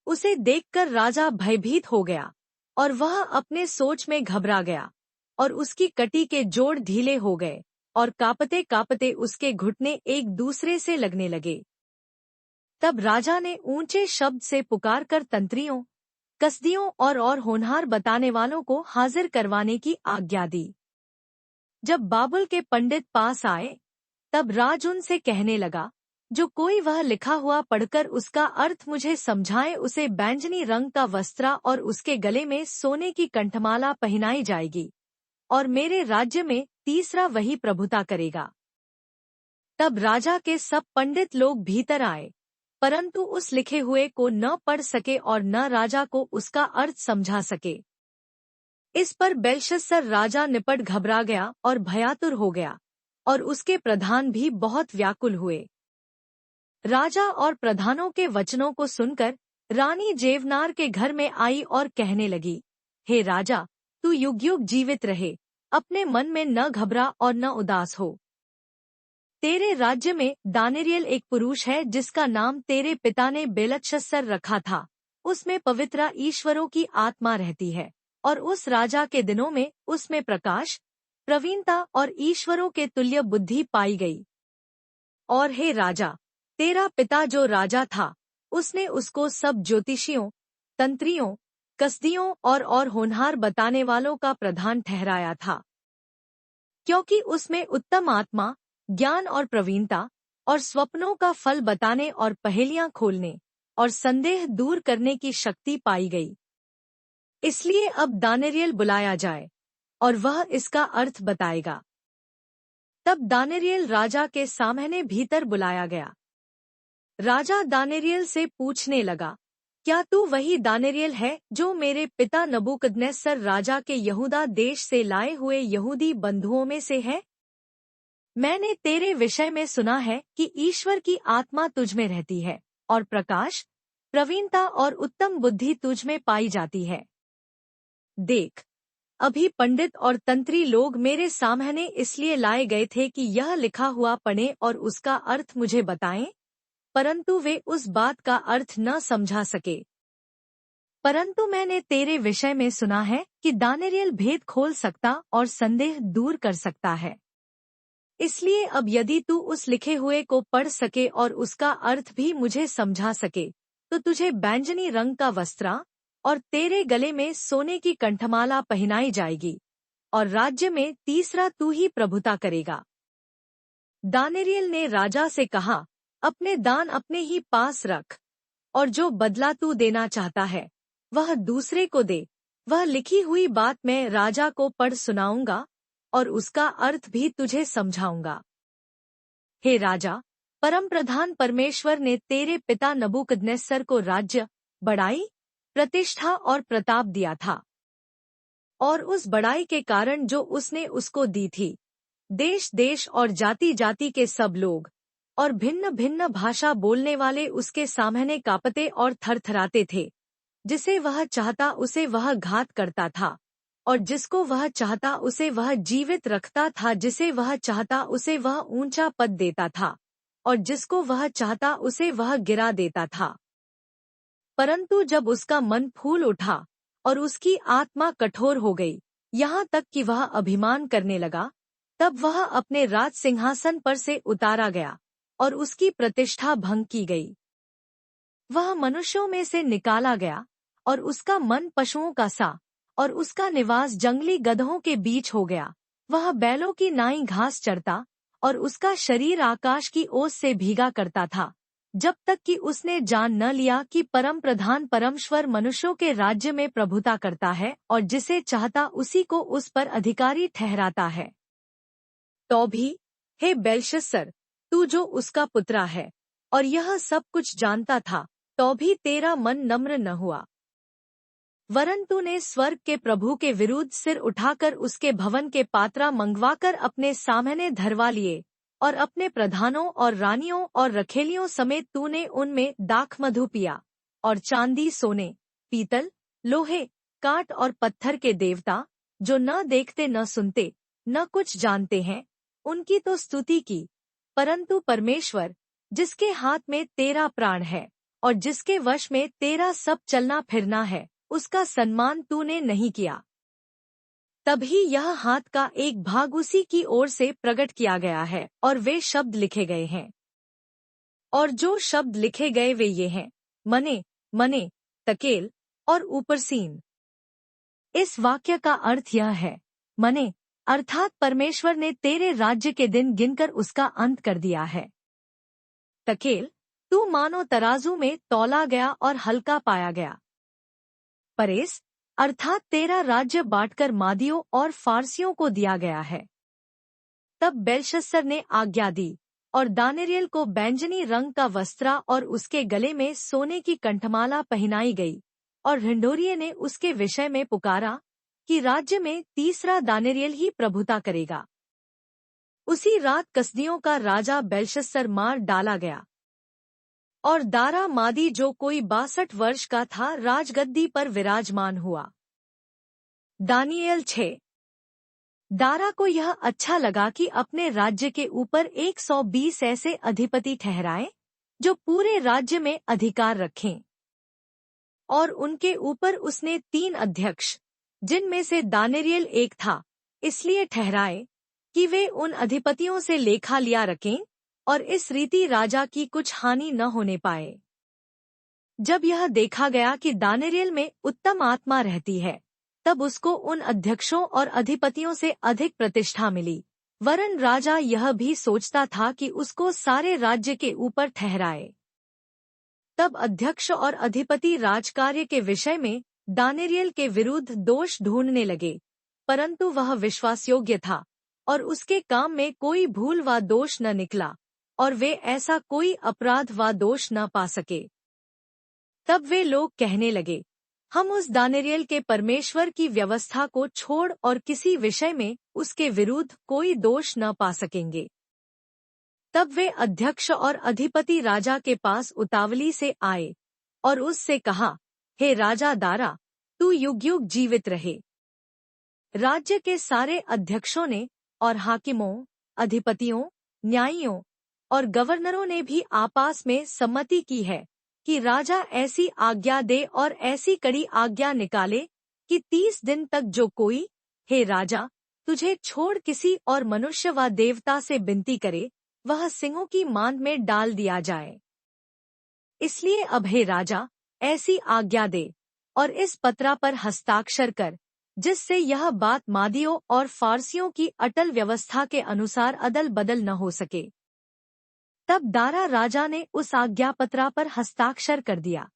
उसे देखकर राजा भयभीत हो गया, और वह अपने सोच में घबरा गया, और उसकी कटी के जोड़ ढीले हो गए, और कांपते कांपते उसके घुटने एक दूसरे से लगने लगे। तब राजा ने ऊंचे शब्द से पुकारकर तंत्रियों, कसदियों और होनहार बताने वालों को हाजिर करवाने की आज्ञा दी। जब बाबुल के पंडित पास आए, तब राज उनसे कहने लगा, जो कोई वह लिखा हुआ पढ़कर उसका अर्थ मुझे समझाए, उसे बैंजनी रंग का वस्त्र और उसके गले में सोने की कंठमाला पहनाई जाएगी, और मेरे राज्य में तीसरा वही प्रभुता करेगा। तब राजा के सब पंडित लोग भीतर आए, परंतु उस लिखे हुए को न पढ़ सके और न राजा को उसका अर्थ समझा सके। इस पर बेलशस्सर राजा निपट घबरा गया और भयातुर हो गया, और उसके प्रधान भी बहुत व्याकुल हुए। राजा और प्रधानों के वचनों को सुनकर रानी जेवनार के घर में आई और कहने लगी, हे राजा, तू युग युग जीवित रहे, अपने मन में न घबरा और न उदास हो। तेरे राज्य में दानियेल एक पुरुष है जिसका नाम तेरे पिता ने बेलतशस्सर रखा था। उसमें पवित्र ईश्वरों की आत्मा रहती है, और उस राजा के दिनों में उसमें प्रकाश, प्रवीणता और ईश्वरों के तुल्य बुद्धि पाई गई। और हे राजा, तेरा पिता जो राजा था, उसने उसको सब ज्योतिषियों, तंत्रियों, कसदियों और होनहार बताने वालों का प्रधान ठहराया था, क्योंकि उसमें उत्तम आत्मा, ज्ञान और प्रवीणता, और स्वप्नों का फल बताने और पहेलियां खोलने और संदेह दूर करने की शक्ति पाई गई। इसलिए अब दानियेल बुलाया जाए, और वह इसका अर्थ बताएगा। तब दानियेल राजा के सामने भीतर बुलाया गया। राजा दानियेल से पूछने लगा, क्या तू वही दानियेल है जो मेरे पिता नबूकदनेस्सर राजा के यहूदा देश से लाए हुए यहूदी बंधुओं में से है? मैंने तेरे विषय में सुना है कि ईश्वर की आत्मा तुझ में रहती है, और प्रकाश, प्रवीणता और उत्तम बुद्धि तुझ में पाई जाती है। देख, अभी पंडित और तंत्री लोग मेरे सामने इसलिए लाए गए थे कि यह लिखा हुआ पढ़ें और उसका अर्थ मुझे बताएं, परंतु वे उस बात का अर्थ न समझा सके। परंतु मैंने तेरे विषय में सुना है कि दानियेल भेद खोल सकता और संदेह दूर कर सकता है। इसलिए अब यदि तू उस लिखे हुए को पढ़ सके और उसका अर्थ भी मुझे समझा सके, तो तुझे बैंजनी रंग का वस्त्र और तेरे गले में सोने की कंठमाला पहनाई जाएगी, और राज्य में तीसरा तू ही प्रभुता करेगा। दानियेल ने राजा से कहा, अपने दान अपने ही पास रख, और जो बदला तू देना चाहता है वह दूसरे को दे। वह लिखी हुई बात मैं राजा को पढ़ सुनाऊंगा और उसका अर्थ भी तुझे समझाऊंगा। हे राजा, परमप्रधान परमेश्वर ने तेरे पिता नबूकदनेस्सर को राज्य, बड़ाई, प्रतिष्ठा और प्रताप दिया था, और उस बड़ाई के कारण जो उसने उसको दी थी, देश देश और जाति जाति के सब लोग और भिन्न भिन्न भाषा बोलने वाले उसके सामने कांपते और थरथराते थे। जिसे वह चाहता उसे वह घात करता था, और जिसको वह चाहता उसे वह जीवित रखता था, जिसे वह चाहता उसे वह ऊंचा पद देता था, और जिसको वह चाहता उसे वह गिरा देता था। परंतु जब उसका मन फूल उठा और उसकी आत्मा कठोर हो गई, यहाँ तक कि वह अभिमान करने लगा, तब वह अपने राज सिंहासन पर से उतारा गया और उसकी प्रतिष्ठा भंग की गई। वह मनुष्यों में से निकाला गया और उसका मन पशुओं का सा, और उसका निवास जंगली गधों के बीच हो गया। वह बैलों की नाई घास चरता और उसका शरीर आकाश की ओस से भीगा करता था, जब तक कि उसने जान न लिया कि परम प्रधान परमेश्वर मनुष्यों के राज्य में प्रभुता करता है और जिसे चाहता उसी को उस पर अधिकारी ठहराता है। तो भी, हे बेलशस्सर, तू जो उसका पुत्रा है और यह सब कुछ जानता था, तो भी तेरा मन नम्र न हुआ, वरन तूने स्वर्ग के प्रभु के विरुद्ध सिर उठाकर उसके भवन के पात्रा मंगवाकर अपने सामने धरवा लिए, और अपने प्रधानों और रानियों और रखेलियों समेत तूने उनमें दाख मधु पिया, और चांदी, सोने, पीतल, लोहे, काट और पत्थर के देवता, जो न देखते न सुनते न कुछ जानते हैं, उनकी तो स्तुति की। परंतु परमेश्वर, जिसके हाथ में तेरा प्राण है और जिसके वश में तेरा सब चलना फिरना है, उसका सम्मान तूने नहीं किया। तभी यह हाथ का एक भाग उसी की ओर से प्रकट किया गया है, और वे शब्द लिखे गए हैं। और जो शब्द लिखे गए वे ये हैं, मने, मने, तकेल और ऊपरसीन। इस वाक्य का अर्थ यह है, मने, अर्थात परमेश्वर ने तेरे राज्य के दिन गिनकर उसका अंत कर दिया है। तकेल, तू मानो तराजू में तौला गया और हल्का पाया गया। परेस, अर्थात तेरा राज्य बांटकर मादियों और फारसियों को दिया गया है। तब बेलशस्सर ने आज्ञा दी, और दानियेल को बैंजनी रंग का वस्त्र और उसके गले में सोने की कंठमाला पहनाई गई, और ढिंढोरिये ने उसके विषय में पुकारा कि राज्य में तीसरा दानियेल ही प्रभुता करेगा। उसी रात कसदियों का राजा बेलशस्सर मार डाला गया, और दारा मादी जो कोई 62 वर्ष का था राजगद्दी पर विराजमान हुआ। दानियेल 6। दारा को यह अच्छा लगा कि अपने राज्य के ऊपर 120 ऐसे अधिपति ठहराए जो पूरे राज्य में अधिकार रखें, और उनके ऊपर उसने 3 अध्यक्ष, जिनमें से दानियेल एक था, इसलिए ठहराए कि वे उन अधिपतियों से लेखा लिया रखें और इस रीति राजा की कुछ हानि न होने पाए। जब यह देखा गया कि दानियेल में उत्तम आत्मा रहती है, तब उसको उन अध्यक्षों और अधिपतियों से अधिक प्रतिष्ठा मिली, वरन राजा यह भी सोचता था कि उसको सारे राज्य के ऊपर ठहराए। तब अध्यक्ष और अधिपति राजकार्य के विषय में दानियेल के विरुद्ध दोष ढूंढने लगे, परंतु वह विश्वासयोग्य था और उसके काम में कोई भूल व दोष न निकला, और वे ऐसा कोई अपराध व दोष न पा सके। तब वे लोग कहने लगे, हम उस दानियेल के परमेश्वर की व्यवस्था को छोड़ और किसी विषय में उसके विरुद्ध कोई दोष न पा सकेंगे। तब वे अध्यक्ष और अधिपति राजा के पास उतावली से आए और उससे कहा, हे राजा दारा, तू युग युग जीवित रहे। राज्य के सारे अध्यक्षों ने और हाकिमों, अधिपतियों, न्यायियों और गवर्नरों ने भी आपस में सम्मति की है कि राजा ऐसी आज्ञा दे और ऐसी कड़ी आज्ञा निकाले कि 30 दिन तक जो कोई, हे राजा, तुझे छोड़ किसी और मनुष्य व देवता से विनती करे, वह सिंहों की मांद में डाल दिया जाए। इसलिए अब हे राजा, ऐसी आज्ञा दे और इस पत्रा पर हस्ताक्षर कर, जिससे यह बात मादियों और फारसियों की अटल व्यवस्था के अनुसार अदल बदल न हो सके। तब दारा राजा ने उस आज्ञा पत्रा पर हस्ताक्षर कर दिया।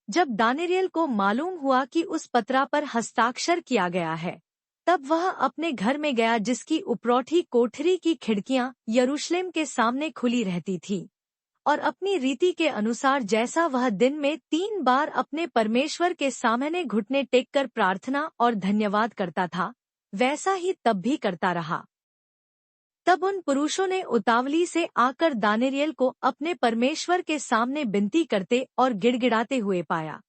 जब दानियेल को मालूम हुआ कि उस पत्रा पर हस्ताक्षर किया गया है, तब वह अपने घर में गया, जिसकी उपरौठी कोठरी की खिड़कियां यरूशलेम के सामने खुली रहती थी, और अपनी रीति के अनुसार जैसा वह दिन में 3 बार अपने परमेश्वर के सामने घुटने टेक कर प्रार्थना और धन्यवाद करता था, वैसा ही तब भी करता रहा। तब उन पुरुषों ने उतावली से आकर दानियेल को अपने परमेश्वर के सामने विनती करते और गिड़गिड़ाते हुए पाया।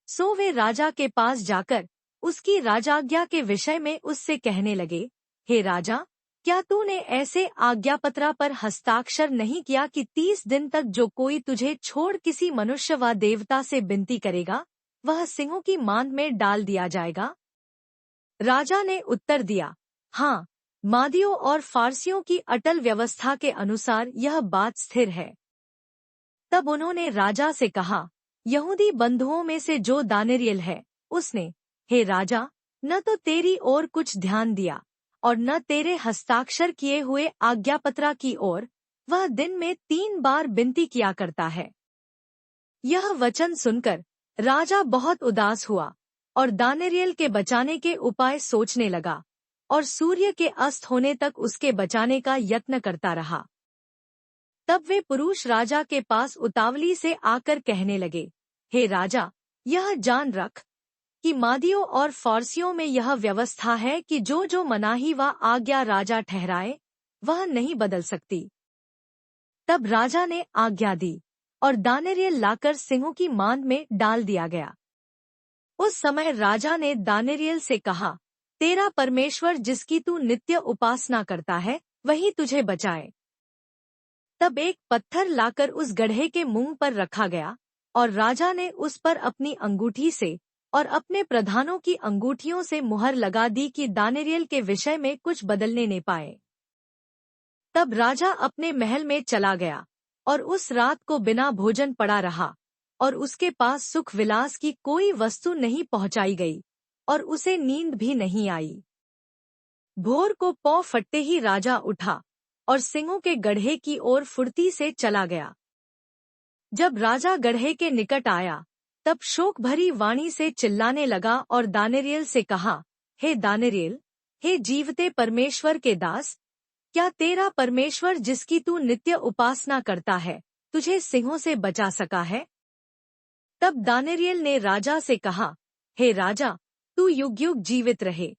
सो वे राजा के पास जाकर उसकी राजाज्ञा के विषय में उससे कहने लगे, हे राजा, क्या तूने ऐसे आज्ञापत्रा पर हस्ताक्षर नहीं किया कि 30 दिन तक जो कोई तुझे छोड़ किसी मनुष्य व देवता से विनती करेगा, वह सिंहों की मांद में डाल दिया जाएगा? राजा ने उत्तर दिया, हाँ, मादियों और फारसियों की अटल व्यवस्था के अनुसार यह बात स्थिर है। तब उन्होंने राजा से कहा, यहूदी बंधुओं में से जो दानियेल है, उसने, हे राजा, न तो तेरी ओर कुछ ध्यान दिया और न तेरे हस्ताक्षर किए हुए आज्ञापत्रा की ओर, वह दिन में 3 बार विनती किया करता है। यह वचन सुनकर राजा बहुत उदास हुआ और दानियेल के बचाने के उपाय सोचने लगा, और सूर्य के अस्त होने तक उसके बचाने का यत्न करता रहा। तब वे पुरुष राजा के पास उतावली से आकर कहने लगे, हे राजा, यह जान रख कि मादियों और फारसियों में यह व्यवस्था है कि जो जो मनाही व आज्ञा राजा ठहराए, वह नहीं बदल सकती। तब राजा ने आज्ञा दी और दानियेल लाकर सिंहों की मांद में डाल दिया गया। उस समय राजा ने दानियेल से कहा, तेरा परमेश्वर जिसकी तू नित्य उपासना करता है, वही तुझे बचाए। तब एक पत्थर लाकर उस गड्ढे के मुंह पर रखा गया, और राजा ने उस पर अपनी अंगूठी से और अपने प्रधानों की अंगूठियों से मुहर लगा दी कि दानियेल के विषय में कुछ बदलने न पाए। तब राजा अपने महल में चला गया और उस रात को बिना भोजन पड़ा रहा, और उसके पास सुख विलास की कोई वस्तु नहीं पहुंचाई गई, और उसे नींद भी नहीं आई। भोर को पौ फटते ही राजा उठा और सिंहों के गड्ढे की ओर फुर्ती से चला गया। जब राजा गड्ढे के निकट आया, तब शोक भरी वाणी से चिल्लाने लगा और दानियेल से कहा, हे दानियेल, हे जीवते परमेश्वर के दास, क्या तेरा परमेश्वर जिसकी तू नित्य उपासना करता है, तुझे सिंहों से बचा सका है? तब दानियेल ने राजा से कहा, हे राजा, तू युग युग जीवित रहे।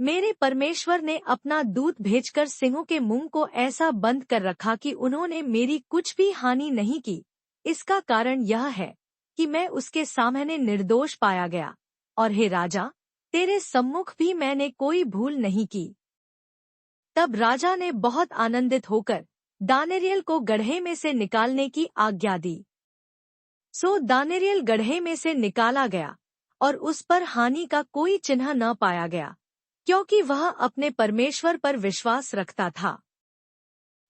मेरे परमेश्वर ने अपना दूत भेजकर सिंहों के मुंह को ऐसा बंद कर रखा कि उन्होंने मेरी कुछ भी हानि नहीं की। इसका कारण यह है कि मैं उसके सामने निर्दोष पाया गया, और हे राजा, तेरे सम्मुख भी मैंने कोई भूल नहीं की। तब राजा ने बहुत आनंदित होकर दानियेल को गड्ढे में से निकालने की आज्ञा दी। सो दानियेल गड्ढे में से निकाला गया, और उस पर हानि का कोई चिन्ह न पाया गया, क्योंकि वह अपने परमेश्वर पर विश्वास रखता था।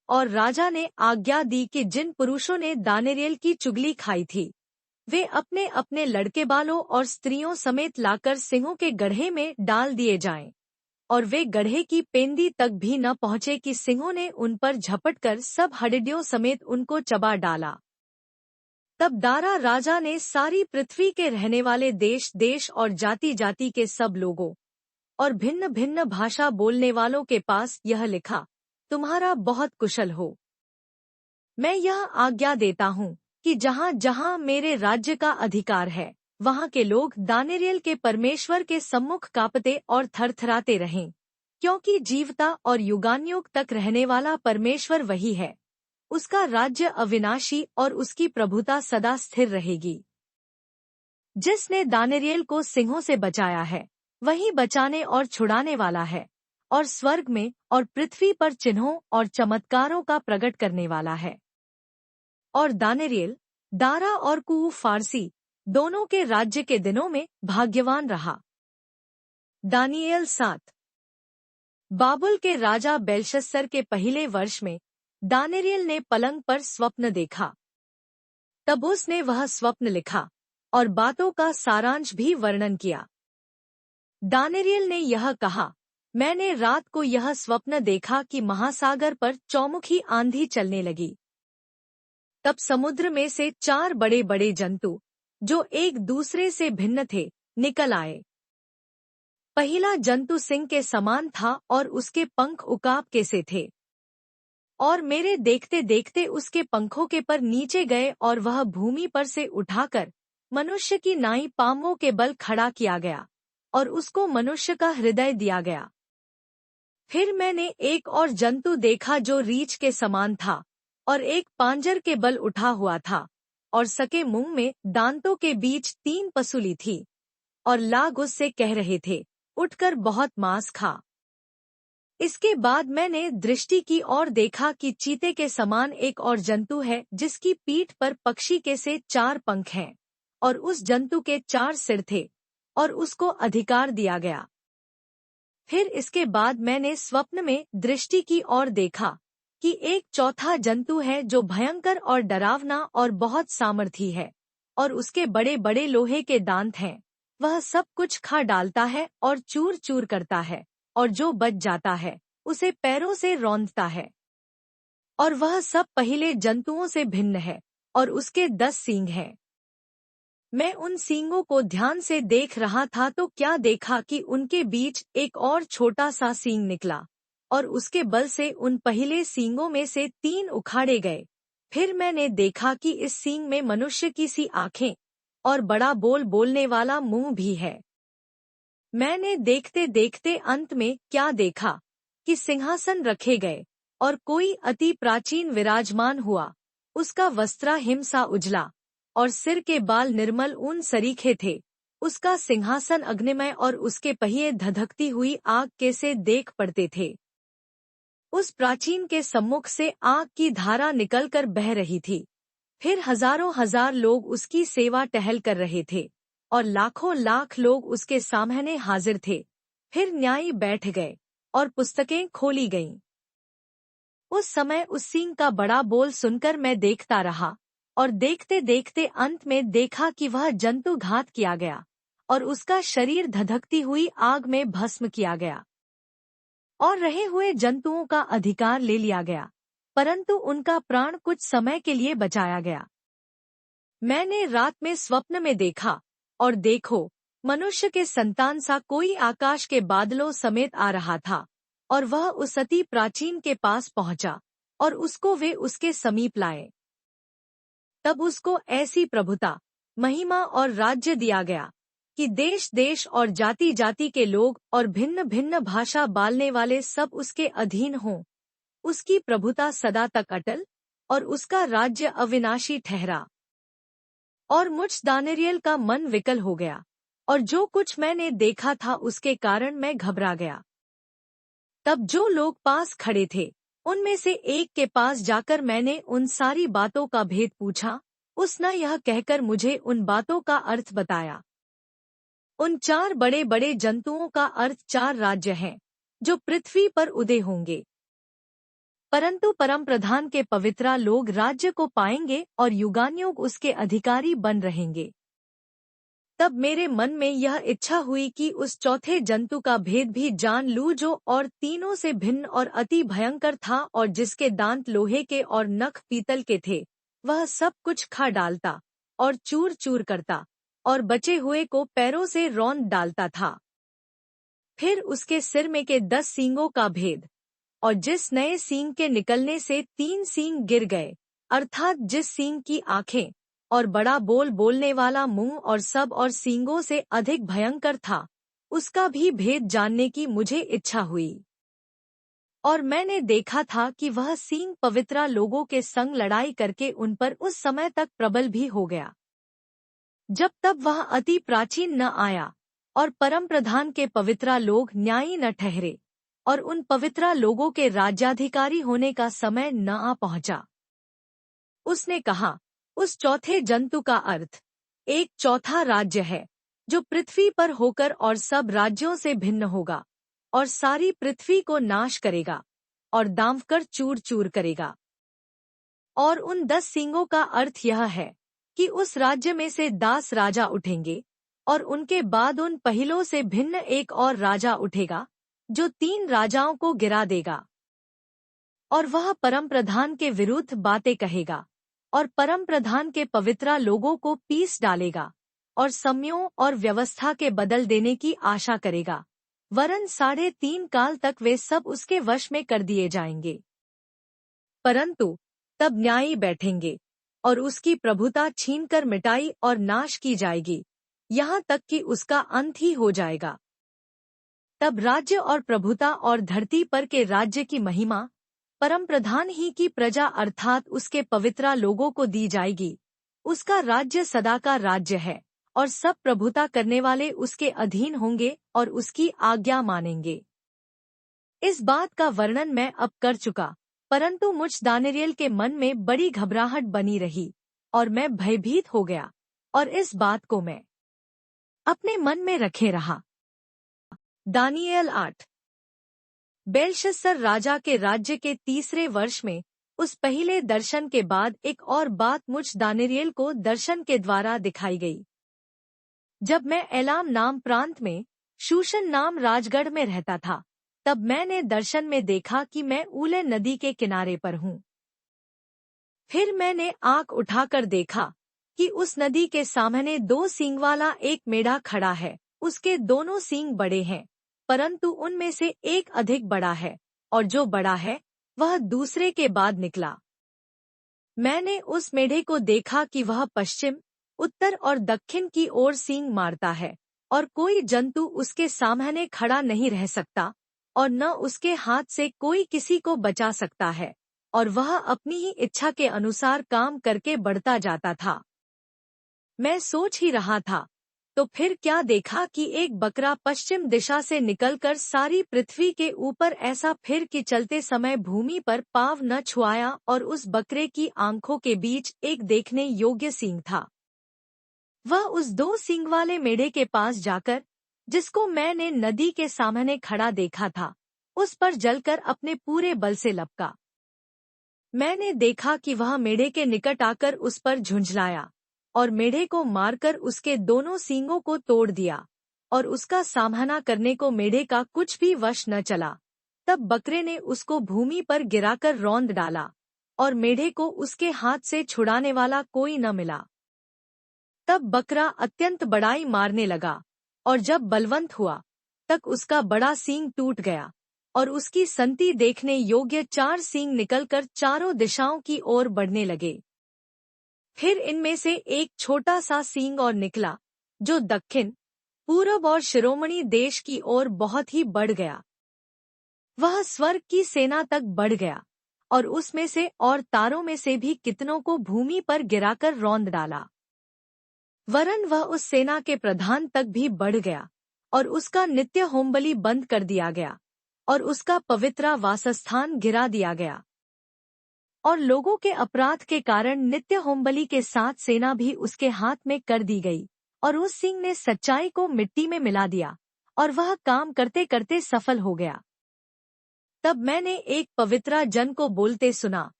और राजा ने आज्ञा दी कि जिन पुरुषों ने दानियेल की चुगली खाई थी, वे अपने अपने लड़के बालों और स्त्रियों समेत लाकर सिंहों के गड्ढे में डाल दिए जाएं, और वे गड्ढे की पेंदी तक भी न पहुँचे कि सिंहों ने उन पर झपटकर सब हड्डियों समेत उनको चबा डाला। तब दारा राजा ने सारी पृथ्वी के रहने वाले देश देश और जाति जाति के सब लोगों और भिन्न भिन्न भाषा बोलने वालों के पास यह लिखा, तुम्हारा बहुत कुशल हो। मैं यह आज्ञा देता हूँ कि जहाँ जहाँ मेरे राज्य का अधिकार है, वहाँ के लोग दानियेल के परमेश्वर के सम्मुख कांपते और थरथराते रहें, क्योंकि जीवता और युगान्युग तक रहने वाला परमेश्वर वही है। उसका राज्य अविनाशी और उसकी प्रभुता सदा स्थिर रहेगी। जिसने दानियेल को सिंहों से बचाया है, वही बचाने और छुड़ाने वाला है, और स्वर्ग में और पृथ्वी पर चिन्हों और चमत्कारों का प्रकट करने वाला है। और दानेरियल, दारा और कू फारसी दोनों के राज्य के दिनों में भाग्यवान रहा। दानिएल 7। बाबुल के राजा बेलशस्सर के पहले वर्ष में दानेरियल ने पलंग पर स्वप्न देखा। तब उसने वह स्वप्न लिखा और बातों का सारांश भी वर्णन किया। दानेरियल ने यह कहा, मैंने रात को यह स्वप्न देखा कि महासागर पर चौमुखी आंधी चलने लगी। तब समुद्र में से 4 बड़े बड़े जंतु, जो एक दूसरे से भिन्न थे, निकल आए। पहला जंतु सिंह के समान था और उसके पंख उकाब के से थे। और मेरे देखते देखते उसके पंखों के पर नीचे गए और वह भूमि पर से उठाकर मनुष्य की नाई पांवों के बल खड़ा किया गया और उसको मनुष्य का हृदय दिया गया। फिर मैंने एक और जंतु देखा जो रीछ के समान था और एक पांजर के बल उठा हुआ था और सके मुंह में दांतों के बीच 3 पसूली थी और लाग उससे कह रहे थे, उठकर बहुत मांस खा। इसके बाद मैंने दृष्टि की और देखा कि चीते के समान एक और जंतु है जिसकी पीठ पर पक्षी के से 4 पंख हैं और उस जंतु के 4 सिर थे और उसको अधिकार दिया गया। फिर इसके बाद मैंने स्वप्न में दृष्टि की और देखा कि एक चौथा जंतु है जो भयंकर और डरावना और बहुत सामर्थी है और उसके बड़े बड़े लोहे के दांत हैं। वह सब कुछ खा डालता है और चूर चूर करता है और जो बच जाता है उसे पैरों से रौंदता है। और वह सब पहले जंतुओं से भिन्न है और उसके 10 सींग हैं। मैं उन सींगों को ध्यान से देख रहा था तो क्या देखा कि उनके बीच एक और छोटा सा सींग निकला और उसके बल से उन पहले सींगों में से 3 उखाड़े गए। फिर मैंने देखा कि इस सींग में मनुष्य की सी आंखें और बड़ा बोल बोलने वाला मुंह भी है। मैंने देखते देखते अंत में क्या देखा कि सिंहासन रखे गए और कोई अति प्राचीन विराजमान हुआ। उसका वस्त्र हिमसा उजला और सिर के बाल निर्मल ऊन सरीखे थे। उसका सिंहासन अग्निमय और उसके पहिए धधकती हुई आग के से देख पड़ते थे। उस प्राचीन के सम्मुख से आग की धारा निकलकर बह रही थी। फिर हजारों हजार लोग उसकी सेवा टहल कर रहे थे और लाखों लाख लोग उसके सामने हाजिर थे। फिर न्यायी बैठ गए और पुस्तकें खोली गईं। उस समय उस सींग का बड़ा बोल सुनकर मैं देखता रहा और देखते देखते अंत में देखा कि वह जंतु घात किया गया और उसका शरीर धधकती हुई आग में भस्म किया गया और रहे हुए जंतुओं का अधिकार ले लिया गया, परंतु उनका प्राण कुछ समय के लिए बचाया गया। मैंने रात में स्वप्न में देखा और देखो, मनुष्य के संतान सा कोई आकाश के बादलों समेत आ रहा था और वह उस अति प्राचीन के पास पहुंचा और उसको वे उसके समीप लाए। तब उसको ऐसी प्रभुता, महिमा और राज्य दिया गया कि देश देश और जाति जाति के लोग और भिन्न भिन्न भाषा बोलने वाले सब उसके अधीन हों। उसकी प्रभुता सदा तक अटल और उसका राज्य अविनाशी ठहरा। और मुझ दानिएल का मन विकल हो गया और जो कुछ मैंने देखा था उसके कारण मैं घबरा गया। तब जो लोग पास खड़े थे उनमें से एक के पास जाकर मैंने उन सारी बातों का भेद पूछा। उसने यह कहकर मुझे उन बातों का अर्थ बताया। उन 4 बड़े बड़े जंतुओं का अर्थ 4 राज्य हैं जो पृथ्वी पर उदय होंगे, परंतु परम प्रधान के पवित्रा लोग राज्य को पाएंगे और युगानुयुग उसके अधिकारी बन रहेंगे। तब मेरे मन में यह इच्छा हुई कि उस चौथे जंतु का भेद भी जान लूं जो और तीनों से भिन्न और अति भयंकर था और जिसके दांत लोहे के और नख पीतल के थे। वह सब कुछ खा डालता और चूर चूर करता और बचे हुए को पैरों से रौंद डालता था। फिर उसके सिर में के 10 सींगों का भेद, और जिस नए सींग के निकलने से 3 सींग गिर गए, अर्थात जिस सींग की आंखें और बड़ा बोल बोलने वाला मुंह और सब और सींगों से अधिक भयंकर था, उसका भी भेद जानने की मुझे इच्छा हुई। और मैंने देखा था कि वह सींग पवित्रा लोगों के संग लड़ाई करके उन पर उस समय तक प्रबल भी हो गया, जब तब वह अति प्राचीन न आया और परम प्रधान के पवित्रा लोग न्यायी न ठहरे और उन पवित्रा लोगों के राज्याधिकारी होने का समय न आ पहुंचा। उसने कहा, उस चौथे जंतु का अर्थ एक चौथा राज्य है, जो पृथ्वी पर होकर और सब राज्यों से भिन्न होगा और सारी पृथ्वी को नाश करेगा और दांवकर चूर चूर करेगा। और उन 10 सींगों का अर्थ यह है कि उस राज्य में से 10 राजा उठेंगे और उनके बाद उन पहलों से भिन्न एक और राजा उठेगा जो 3 राजाओं को गिरा देगा। और वह परमप्रधान के विरुद्ध बातें कहेगा और परमप्रधान के पवित्र लोगों को पीस डालेगा और समयों और व्यवस्था के बदल देने की आशा करेगा, वरन 3.5 काल तक वे सब उसके वश में कर दिए जाएंगे। परंतु तब न्यायी बैठेंगे और उसकी प्रभुता छीनकर मिटाई और नाश की जाएगी, यहाँ तक कि उसका अंत ही हो जाएगा। तब राज्य और प्रभुता और धरती पर के राज्य की महिमा परमप्रधान ही की प्रजा अर्थात उसके पवित्र लोगों को दी जाएगी। उसका राज्य सदा का राज्य है और सब प्रभुता करने वाले उसके अधीन होंगे और उसकी आज्ञा मानेंगे। इस बात का वर्णन मैं अब कर चुका, परंतु मुझ दानियेल के मन में बड़ी घबराहट बनी रही और मैं भयभीत हो गया और इस बात को मैं अपने मन में रखे रहा। दानियेल 8। बेलशस्सर राजा के राज्य के 3रे वर्ष में उस पहले दर्शन के बाद एक और बात मुझ दानियेल को दर्शन के द्वारा दिखाई गई। जब मैं एलाम नाम प्रांत में शूशन नाम राजगढ़ में रहता था, तब मैंने दर्शन में देखा कि मैं ऊले नदी के किनारे पर हूँ। फिर मैंने आंख उठाकर देखा कि उस नदी के सामने 2 सींग वाला एक मेढ़ा खड़ा है। उसके दोनों सींग बड़े हैं, परंतु उनमें से एक अधिक बड़ा है और जो बड़ा है वह दूसरे के बाद निकला। मैंने उस मेढ़े को देखा कि वह पश्चिम, उत्तर और दक्षिण की ओर सींग मारता है और कोई जंतु उसके सामने खड़ा नहीं रह सकता और न उसके हाथ से कोई किसी को बचा सकता है, और वह अपनी ही इच्छा के अनुसार काम करके बढ़ता जाता था। मैं सोच ही रहा था, तो फिर क्या देखा कि एक बकरा पश्चिम दिशा से निकलकर सारी पृथ्वी के ऊपर ऐसा फिर कि चलते समय भूमि पर पाँव न छुआया, और उस बकरे की आंखों के बीच एक देखने योग्य सींग था। वह उस 2 सींग वाले मेढ़े के पास जाकर, जिसको मैंने नदी के सामने खड़ा देखा था, उस पर जलकर अपने पूरे बल से लपका। मैंने देखा कि वह मेढ़े के निकट आकर उस पर झुंझलाया और मेढ़े को मारकर उसके दोनों सींगों को तोड़ दिया, और उसका सामना करने को मेढ़े का कुछ भी वश न चला। तब बकरे ने उसको भूमि पर गिराकर रौंद डाला और मेढ़े को उसके हाथ से छुड़ाने वाला कोई न मिला। तब बकरा अत्यंत बड़ाई मारने लगा, और जब बलवंत हुआ तक उसका बड़ा सींग टूट गया और उसकी संति देखने योग्य 4 सींग निकलकर चारों दिशाओं की ओर बढ़ने लगे। फिर इनमें से एक छोटा सा सींग और निकला, जो दक्षिण, पूरब और शिरोमणि देश की ओर बहुत ही बढ़ गया। वह स्वर्ग की सेना तक बढ़ गया और उसमें से और तारों में से भी कितनों को भूमि पर गिराकर रौंद डाला। वरन वह उस सेना के प्रधान तक भी बढ़ गया और उसका नित्य होमबलि बंद कर दिया गया और उसका पवित्र वासस्थान गिरा दिया गया। और लोगों के अपराध के कारण नित्य होमबलि के साथ सेना भी उसके हाथ में कर दी गई, और उस सिंह ने सच्चाई को मिट्टी में मिला दिया और वह काम करते करते सफल हो गया। तब मैंने एक पवित्र जन को बोलते सुना।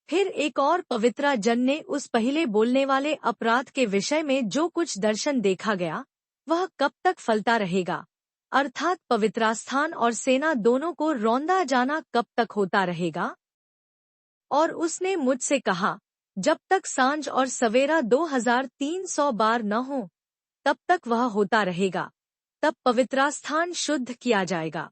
फिर एक और पवित्र जन ने उस पहले बोलने वाले अपराध के विषय में जो कुछ दर्शन देखा गया, वह कब तक फलता रहेगा, अर्थात पवित्रस्थान और सेना दोनों को रौंदा जाना कब तक होता रहेगा। और उसने मुझसे कहा, जब तक सांझ और सवेरा 2300 बार न हो, तब तक वह होता रहेगा, तब पवित्रस्थान शुद्ध किया जाएगा।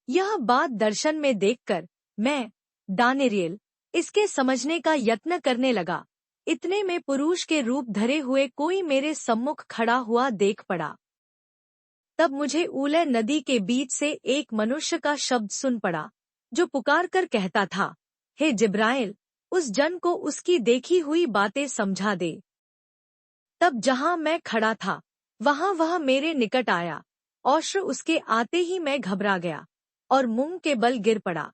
यह बात दर्शन में देखकर मैं, दानियेल, इसके समझने का यत्न करने लगा। इतने में पुरुष के रूप धरे हुए कोई मेरे सम्मुख खड़ा हुआ देख पड़ा। तब मुझे ऊले नदी के बीच से एक मनुष्य का शब्द सुन पड़ा, जो पुकार कर कहता था, हे जिब्राइल, उस जन को उसकी देखी हुई बातें समझा दे। तब जहां मैं खड़ा था, वहां वह मेरे निकट आया, और उसके आते ही मैं घबरा गया और मुंह के बल गिर पड़ा।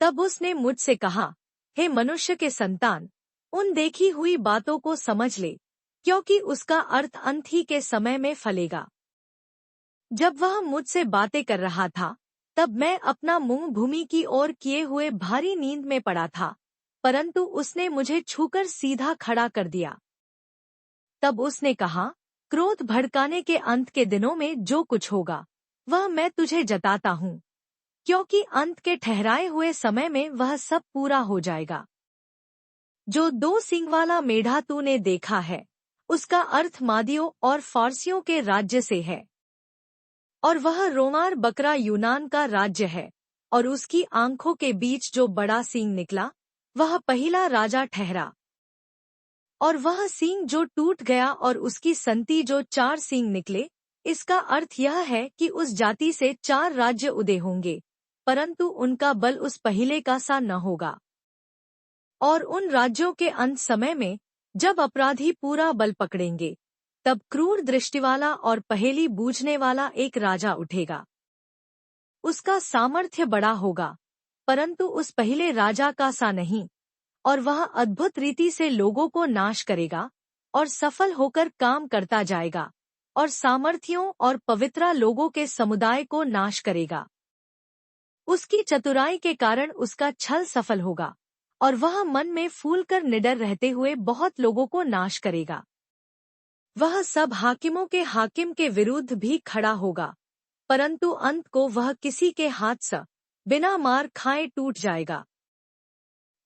तब उसने मुझसे कहा, हे मनुष्य के संतान, उन देखी हुई बातों को समझ ले, क्योंकि उसका अर्थ अंत ही के समय में फलेगा। जब वह मुझसे बातें कर रहा था, तब मैं अपना मुंह भूमि की ओर किए हुए भारी नींद में पड़ा था, परंतु उसने मुझे छूकर सीधा खड़ा कर दिया। तब उसने कहा, क्रोध भड़काने के अंत के दिनों में जो कुछ होगा, वह मैं तुझे जताता हूँ, क्योंकि अंत के ठहराए हुए समय में वह सब पूरा हो जाएगा। जो 2 सींग वाला मेढ़ा तूने देखा है, उसका अर्थ मादियों और फारसियों के राज्य से है, और वह रोमार बकरा यूनान का राज्य है, और उसकी आंखों के बीच जो बड़ा सींग निकला, वह पहला राजा ठहरा। और वह सींग जो टूट गया और उसकी संति जो 4 सींग निकले, इसका अर्थ यह है कि उस जाति से 4 राज्य उदय होंगे, परंतु उनका बल उस पहले का सा न होगा। और उन राज्यों के अंत समय में, जब अपराधी पूरा बल पकड़ेंगे, तब क्रूर दृष्टिवाला और पहेली बूझने वाला एक राजा उठेगा। उसका सामर्थ्य बड़ा होगा, परंतु उस पहले राजा का सा नहीं, और वह अद्भुत रीति से लोगों को नाश करेगा और सफल होकर काम करता जाएगा, और सामर्थियों और पवित्रा लोगों के समुदाय को नाश करेगा। उसकी चतुराई के कारण उसका छल सफल होगा, और वह मन में फूलकर निडर रहते हुए बहुत लोगों को नाश करेगा। वह सब हाकिमों के हाकिम के विरुद्ध भी खड़ा होगा, परंतु अंत को वह किसी के हाथ से बिना मार खाए टूट जाएगा।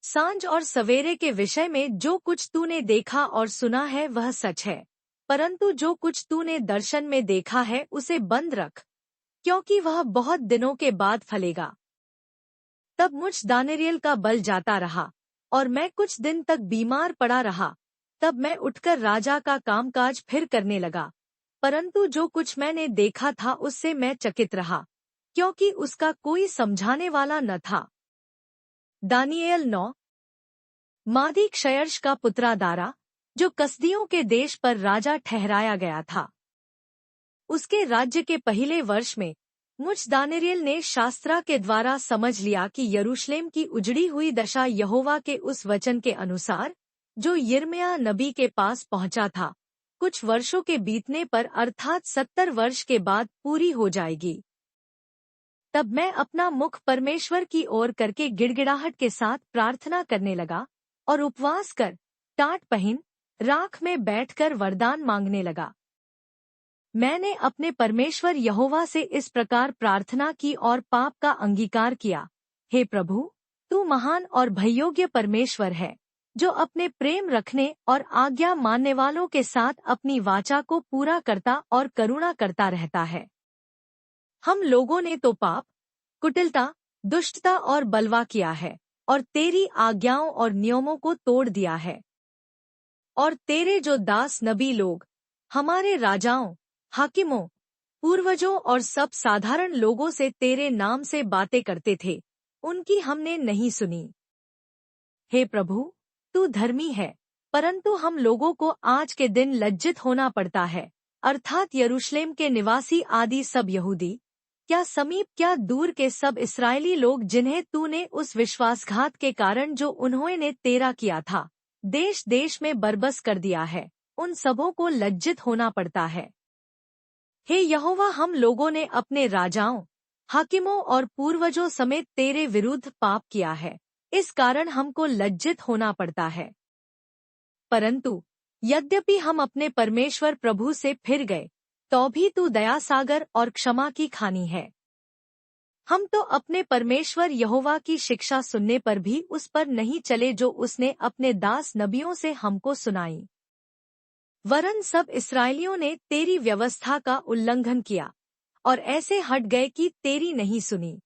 सांझ और सवेरे के विषय में जो कुछ तूने देखा और सुना है वह सच है, परंतु जो कुछ तूने दर्शन में देखा है उसे बंद रख, क्योंकि वह बहुत दिनों के बाद फलेगा। तब मुझ दानियेल का बल जाता रहा, और मैं कुछ दिन तक बीमार पड़ा रहा। तब मैं उठकर राजा का कामकाज फिर करने लगा, परंतु जो कुछ मैंने देखा था उससे मैं चकित रहा, क्योंकि उसका कोई समझाने वाला न था। दानियेल 9। मादी क्षयर्ष का पुत्रा दारा, जो कसदियों के देश पर राजा ठहराया गया था, उसके राज्य के पहले वर्ष में मुझ दानियेल ने शास्त्रा के द्वारा समझ लिया कि यरूशलेम की उजड़ी हुई दशा यहोवा के उस वचन के अनुसार जो यिर्मयाह नबी के पास पहुंचा था, कुछ वर्षों के बीतने पर अर्थात 70 वर्ष के बाद पूरी हो जाएगी। तब मैं अपना मुख परमेश्वर की ओर करके गिड़गिड़ाहट के साथ प्रार्थना करने लगा, और उपवास कर, टाट पहन, राख में बैठकर वरदान मांगने लगा। मैंने अपने परमेश्वर यहोवा से इस प्रकार प्रार्थना की और पाप का अंगीकार किया, हे प्रभु, तू महान और भययोग्य परमेश्वर है, जो अपने प्रेम रखने और आज्ञा मानने वालों के साथ अपनी वाचा को पूरा करता और करुणा करता रहता है। हम लोगों ने तो पाप, कुटिलता, दुष्टता और बलवा किया है, और तेरी आज्ञाओं और नियमों को तोड़ दिया है। और तेरे जो दास नबी लोग हमारे राजाओं, हाकिमों, पूर्वजों और सब साधारण लोगों से तेरे नाम से बातें करते थे, उनकी हमने नहीं सुनी। हे प्रभु, तू धर्मी है, परंतु हम लोगों को आज के दिन लज्जित होना पड़ता है, अर्थात यरूशलेम के निवासी आदि सब यहूदी, क्या समीप क्या दूर के सब इस्राएली लोग जिन्हें तूने उस विश्वासघात के कारण जो उन्होंने तेरा किया था, देश देश में बरबस कर दिया है, उन सबों को लज्जित होना पड़ता है। हे यहोवा, हम लोगों ने अपने राजाओं, हाकिमों और पूर्वजों समेत तेरे विरुद्ध पाप किया है, इस कारण हमको लज्जित होना पड़ता है। परंतु यद्यपि हम अपने परमेश्वर प्रभु से फिर गए, तो भी तू दया सागर और क्षमा की खानी है। हम तो अपने परमेश्वर यहोवा की शिक्षा सुनने पर भी उस पर नहीं चले जो उसने अपने दास नबियों से हमको सुनाई। वरन सब इस्राएलियों ने तेरी व्यवस्था का उल्लंघन किया और ऐसे हट गए कि तेरी नहीं सुनी।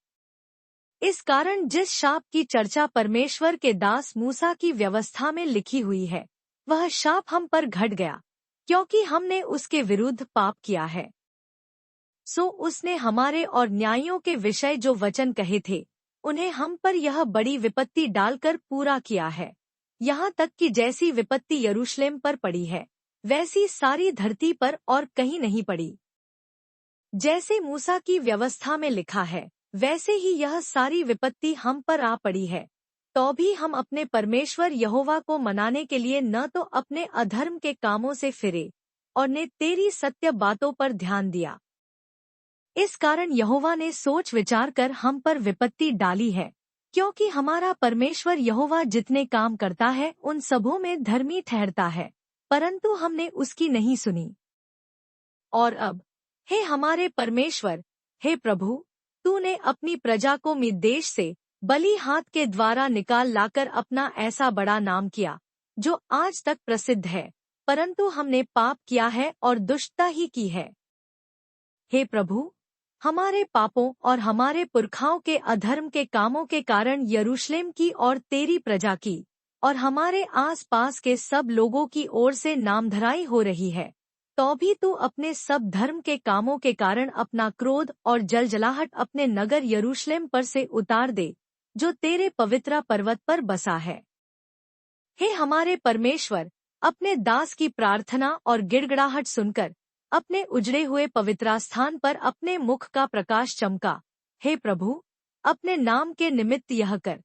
इस कारण जिस शाप की चर्चा परमेश्वर के दास मूसा की व्यवस्था में लिखी हुई है, वह शाप हम पर घट गया, क्योंकि हमने उसके विरुद्ध पाप किया है। सो उसने हमारे और न्यायियों के विषय जो वचन कहे थे, उन्हें हम पर यह बड़ी विपत्ति डालकर पूरा किया है, यहाँ तक कि जैसी विपत्ति यरूशलेम पर पड़ी है, वैसी सारी धरती पर और कहीं नहीं पड़ी। जैसे मूसा की व्यवस्था में लिखा है, वैसे ही यह सारी विपत्ति हम पर आ पड़ी है, तो भी हम अपने परमेश्वर यहोवा को मनाने के लिए न तो अपने अधर्म के कामों से फिरे और ने तेरी सत्य बातों पर ध्यान दिया। इस कारण यहोवा ने सोच विचार कर हम पर विपत्ति डाली है, क्योंकि हमारा परमेश्वर यहोवा जितने काम करता है उन सबों में धर्मी ठहरता है, परंतु हमने उसकी नहीं सुनी। और अब हे हमारे परमेश्वर, हे प्रभु, तूने अपनी प्रजा को मिस्र देश से बली हाथ के द्वारा निकाल लाकर अपना ऐसा बड़ा नाम किया जो आज तक प्रसिद्ध है, परंतु हमने पाप किया है और दुष्टता ही की है। हे प्रभु, हमारे पापों और हमारे पुरखाओं के अधर्म के कामों के कारण यरूशलेम की और तेरी प्रजा की और हमारे आसपास के सब लोगों की ओर से नामधराई हो रही है। तो भी तू अपने सब धर्म के कामों के कारण अपना क्रोध और जलजलाहट अपने नगर यरूशलेम पर से उतार दे, जो तेरे पवित्र पर्वत पर बसा है। हे हमारे परमेश्वर, अपने दास की प्रार्थना और गिड़गिड़ाहट सुनकर अपने उजड़े हुए पवित्रास्थान पर अपने मुख का प्रकाश चमका। हे प्रभु, अपने नाम के निमित्त यह कर।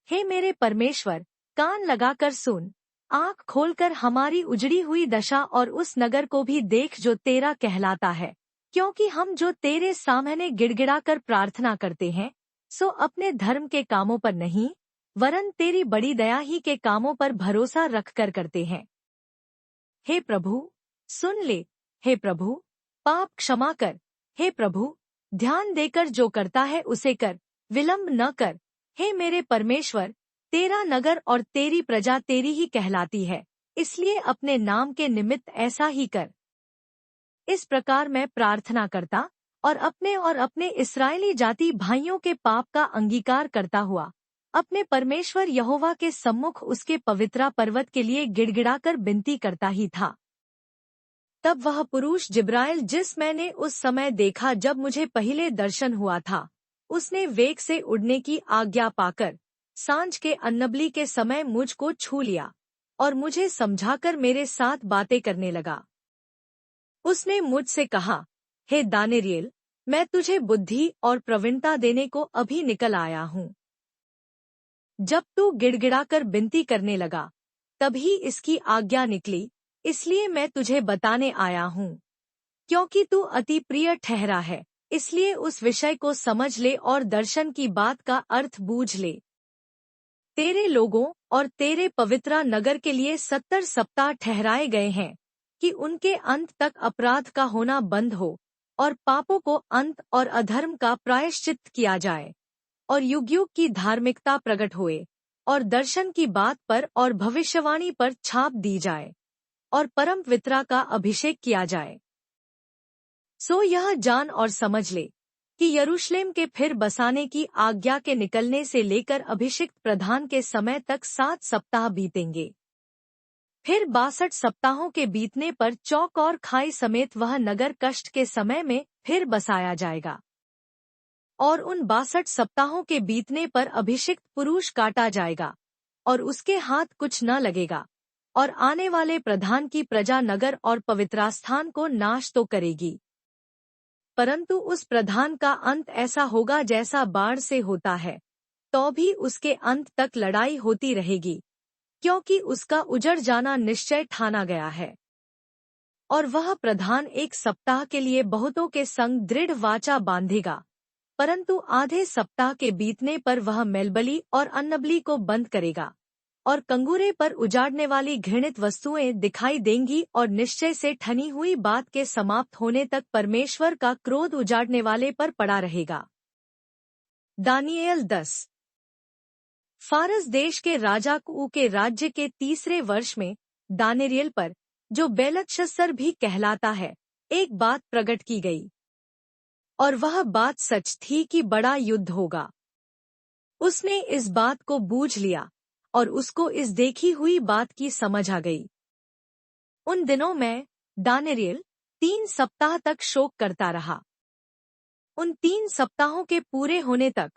हे मेरे परमेश्वर, कान लगाकर सुन, आँख खोलकर हमारी उजड़ी हुई दशा और उस नगर को भी देख जो तेरा कहलाता है, क्योंकि हम जो तेरे सामने गिड़गिड़ा कर प्रार्थना करते हैं सो अपने धर्म के कामों पर नहीं, वरन तेरी बड़ी दया ही के कामों पर भरोसा रखकर करते हैं। हे प्रभु, सुन ले। हे प्रभु, पाप क्षमा कर। हे प्रभु, ध्यान देकर जो करता है उसे कर, विलंब न कर। हे मेरे परमेश्वर, तेरा नगर और तेरी प्रजा तेरी ही कहलाती है, इसलिए अपने नाम के निमित्त ऐसा ही कर। इस प्रकार मैं प्रार्थना करता और अपने इस्राएली जाति भाइयों के पाप का अंगीकार करता हुआ अपने परमेश्वर यहोवा के सम्मुख उसके पवित्र पर्वत के लिए गिड़गिड़ाकर विनती करता ही था। तब वह पुरुष जिब्राइल जिस मैंने उस समय देखा जब मुझे पहले दर्शन हुआ था, उसने वेग से उड़ने की आज्ञा पाकर सांझ के अन्नबली के समय मुझको छू लिया और मुझे समझाकर मेरे साथ बातें करने लगा। उसने मुझसे कहा, हे दानियेल, मैं तुझे बुद्धि और प्रवीणता देने को अभी निकल आया हूँ। जब तू गिड़गिड़ाकर विनती करने लगा, तभी इसकी आज्ञा निकली, इसलिए मैं तुझे बताने आया हूँ। क्योंकि तू अति प्रिय ठहरा है, इसलिए उस विषय को समझ ले और दर्शन की बात का अर्थ बूझ ले। तेरे लोगों और तेरे पवित्र नगर के लिए 70 सप्ताह ठहराए गए हैं कि उनके अंत तक अपराध का होना बंद हो और पापों को अंत और अधर्म का प्रायश्चित किया जाए और युग युग की धार्मिकता प्रकट होए और दर्शन की बात पर और भविष्यवाणी पर छाप दी जाए और परम पिता का अभिषेक किया जाए। सो यह जान और समझ ले कि यरूशलेम के फिर बसाने की आज्ञा के निकलने से लेकर अभिषिक्त प्रधान के समय तक 7 सप्ताह बीतेंगे। फिर 62 सप्ताहों के बीतने पर चौक और खाई समेत वह नगर कष्ट के समय में फिर बसाया जाएगा। और उन 62 सप्ताहों के बीतने पर अभिषिक्त पुरुष काटा जाएगा और उसके हाथ कुछ न लगेगा और आने वाले प्रधान की प्रजा नगर और पवित्रास्थान को नाश तो करेगी, परंतु उस प्रधान का अंत ऐसा होगा जैसा बाढ़ से होता है, तो भी उसके अंत तक लड़ाई होती रहेगी, क्योंकि उसका उजड़ जाना निश्चय ठाना गया है। और वह प्रधान 1 सप्ताह के लिए बहुतों के संग दृढ़ वाचा बांधेगा, परंतु आधे सप्ताह के बीतने पर वह मेलबली और अन्नबली को बंद करेगा और कंगूरे पर उजाड़ने वाली घृणित वस्तुएं दिखाई देंगी और निश्चय से ठनी हुई बात के समाप्त होने तक परमेश्वर का क्रोध उजाड़ने वाले पर पड़ा रहेगा। दानियेल 10। फारस देश के राजा कू के राज्य के 3रे वर्ष में दानियेल पर, जो बेलतशस्सर भी कहलाता है, एक बात प्रकट की गई, और वह बात सच थी कि बड़ा युद्ध होगा। उसने इस बात को बूझ लिया और उसको इस देखी हुई बात की समझ आ गई। उन दिनों में दानियेल 3 सप्ताह तक शोक करता रहा। उन 3 सप्ताहों के पूरे होने तक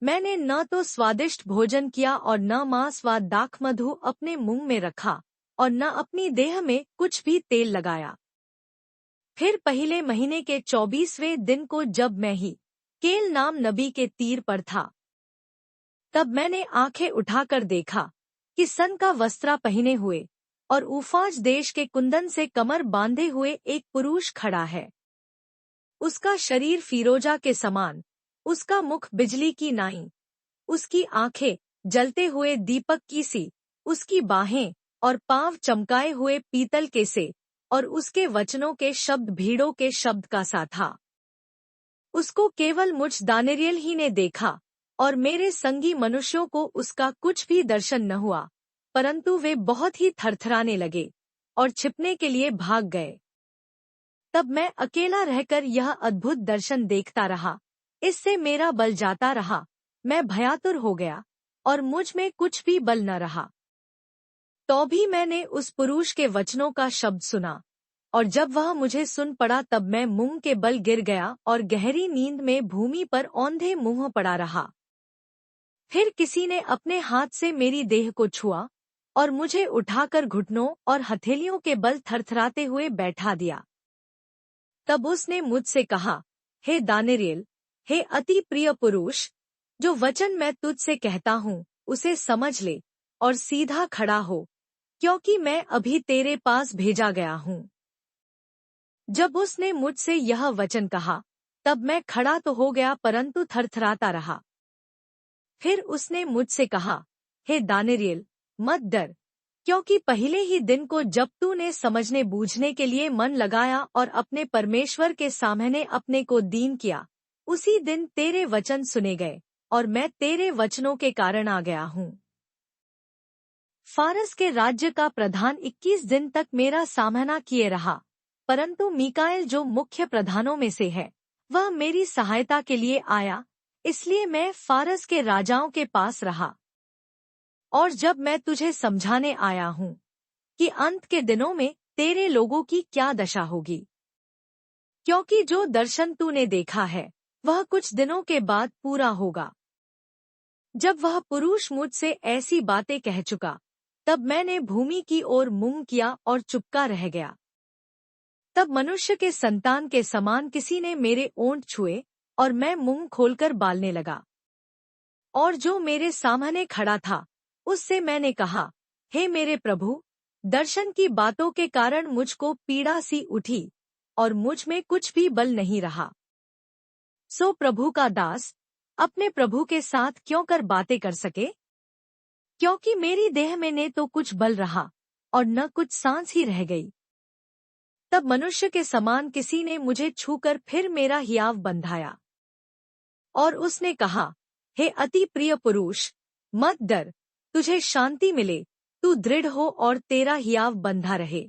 मैंने न तो स्वादिष्ट भोजन किया और न मांस व दाखमधु अपने मुंह में रखा और न अपनी देह में कुछ भी तेल लगाया। फिर पहले महीने के 24वें दिन को जब मैं ही केल नाम नबी के तीर पर था, तब मैंने आंखें उठाकर देखा कि सन का वस्त्रा पहने हुए और ऊफाज देश के कुंदन से कमर बांधे हुए एक पुरुष खड़ा है। उसका शरीर फीरोजा के समान, उसका मुख बिजली की नाई, उसकी आंखें जलते हुए दीपक की सी, उसकी बाहें और पांव चमकाए हुए पीतल के से, और उसके वचनों के शब्द भीड़ों के शब्द का सा था। उसको केवल मुझ दानियेल ही ने देखा, और मेरे संगी मनुष्यों को उसका कुछ भी दर्शन न हुआ, परंतु वे बहुत ही थरथराने लगे और छिपने के लिए भाग गए। तब मैं अकेला रहकर यह अद्भुत दर्शन देखता रहा। इससे मेरा बल जाता रहा, मैं भयातुर हो गया और मुझ में कुछ भी बल न रहा। तो भी मैंने उस पुरुष के वचनों का शब्द सुना, और जब वह मुझे सुन पड़ा तब मैं मुंह के बल गिर गया और गहरी नींद में भूमि पर औंधे मुंह पड़ा रहा। फिर किसी ने अपने हाथ से मेरी देह को छुआ और मुझे उठाकर घुटनों और हथेलियों के बल थरथराते हुए बैठा दिया। तब उसने मुझसे कहा, हे दानियेल, हे अति प्रिय पुरुष, जो वचन मैं तुझसे कहता हूँ उसे समझ ले और सीधा खड़ा हो, क्योंकि मैं अभी तेरे पास भेजा गया हूँ। जब उसने मुझसे यह वचन कहा तब मैं खड़ा तो हो गया परंतु थरथराता रहा। फिर उसने मुझसे कहा, हे दानियेल, मत डर, क्योंकि पहले ही दिन को जब तूने समझने बूझने के लिए मन लगाया और अपने परमेश्वर के सामने अपने को दीन किया, उसी दिन तेरे वचन सुने गए और मैं तेरे वचनों के कारण आ गया हूँ। फारस के राज्य का प्रधान 21 दिन तक मेरा सामना किए रहा, परंतु मीकाएल जो मुख्य प्रधानों में से है, वह मेरी सहायता के लिए आया, इसलिए मैं फारस के राजाओं के पास रहा। और जब मैं तुझे समझाने आया हूँ कि अंत के दिनों में तेरे लोगों की क्या दशा होगी, क्योंकि जो दर्शन तूने देखा है वह कुछ दिनों के बाद पूरा होगा। जब वह पुरुष मुझसे ऐसी बातें कह चुका, तब मैंने भूमि की ओर मुंह किया और चुपका रह गया। तब मनुष्य के संतान के समान किसी ने मेरे ओंठ छुए और मैं मुंह खोलकर बालने लगा। और जो मेरे सामने खड़ा था उससे मैंने कहा, हे मेरे प्रभु, दर्शन की बातों के कारण मुझको पीड़ा सी उठी और मुझ में कुछ भी बल नहीं रहा। सो प्रभु का दास अपने प्रभु के साथ क्यों कर बातें कर सके, क्योंकि मेरी देह में न तो कुछ बल रहा और न कुछ सांस ही रह गई। तब मनुष्य के समान किसी ने मुझे छूकर फिर मेरा हियाव बंधाया और उसने कहा, हे अति प्रिय पुरुष, मत डर, तुझे शांति मिले, तू दृढ़ हो और तेरा हियाव बंधा रहे।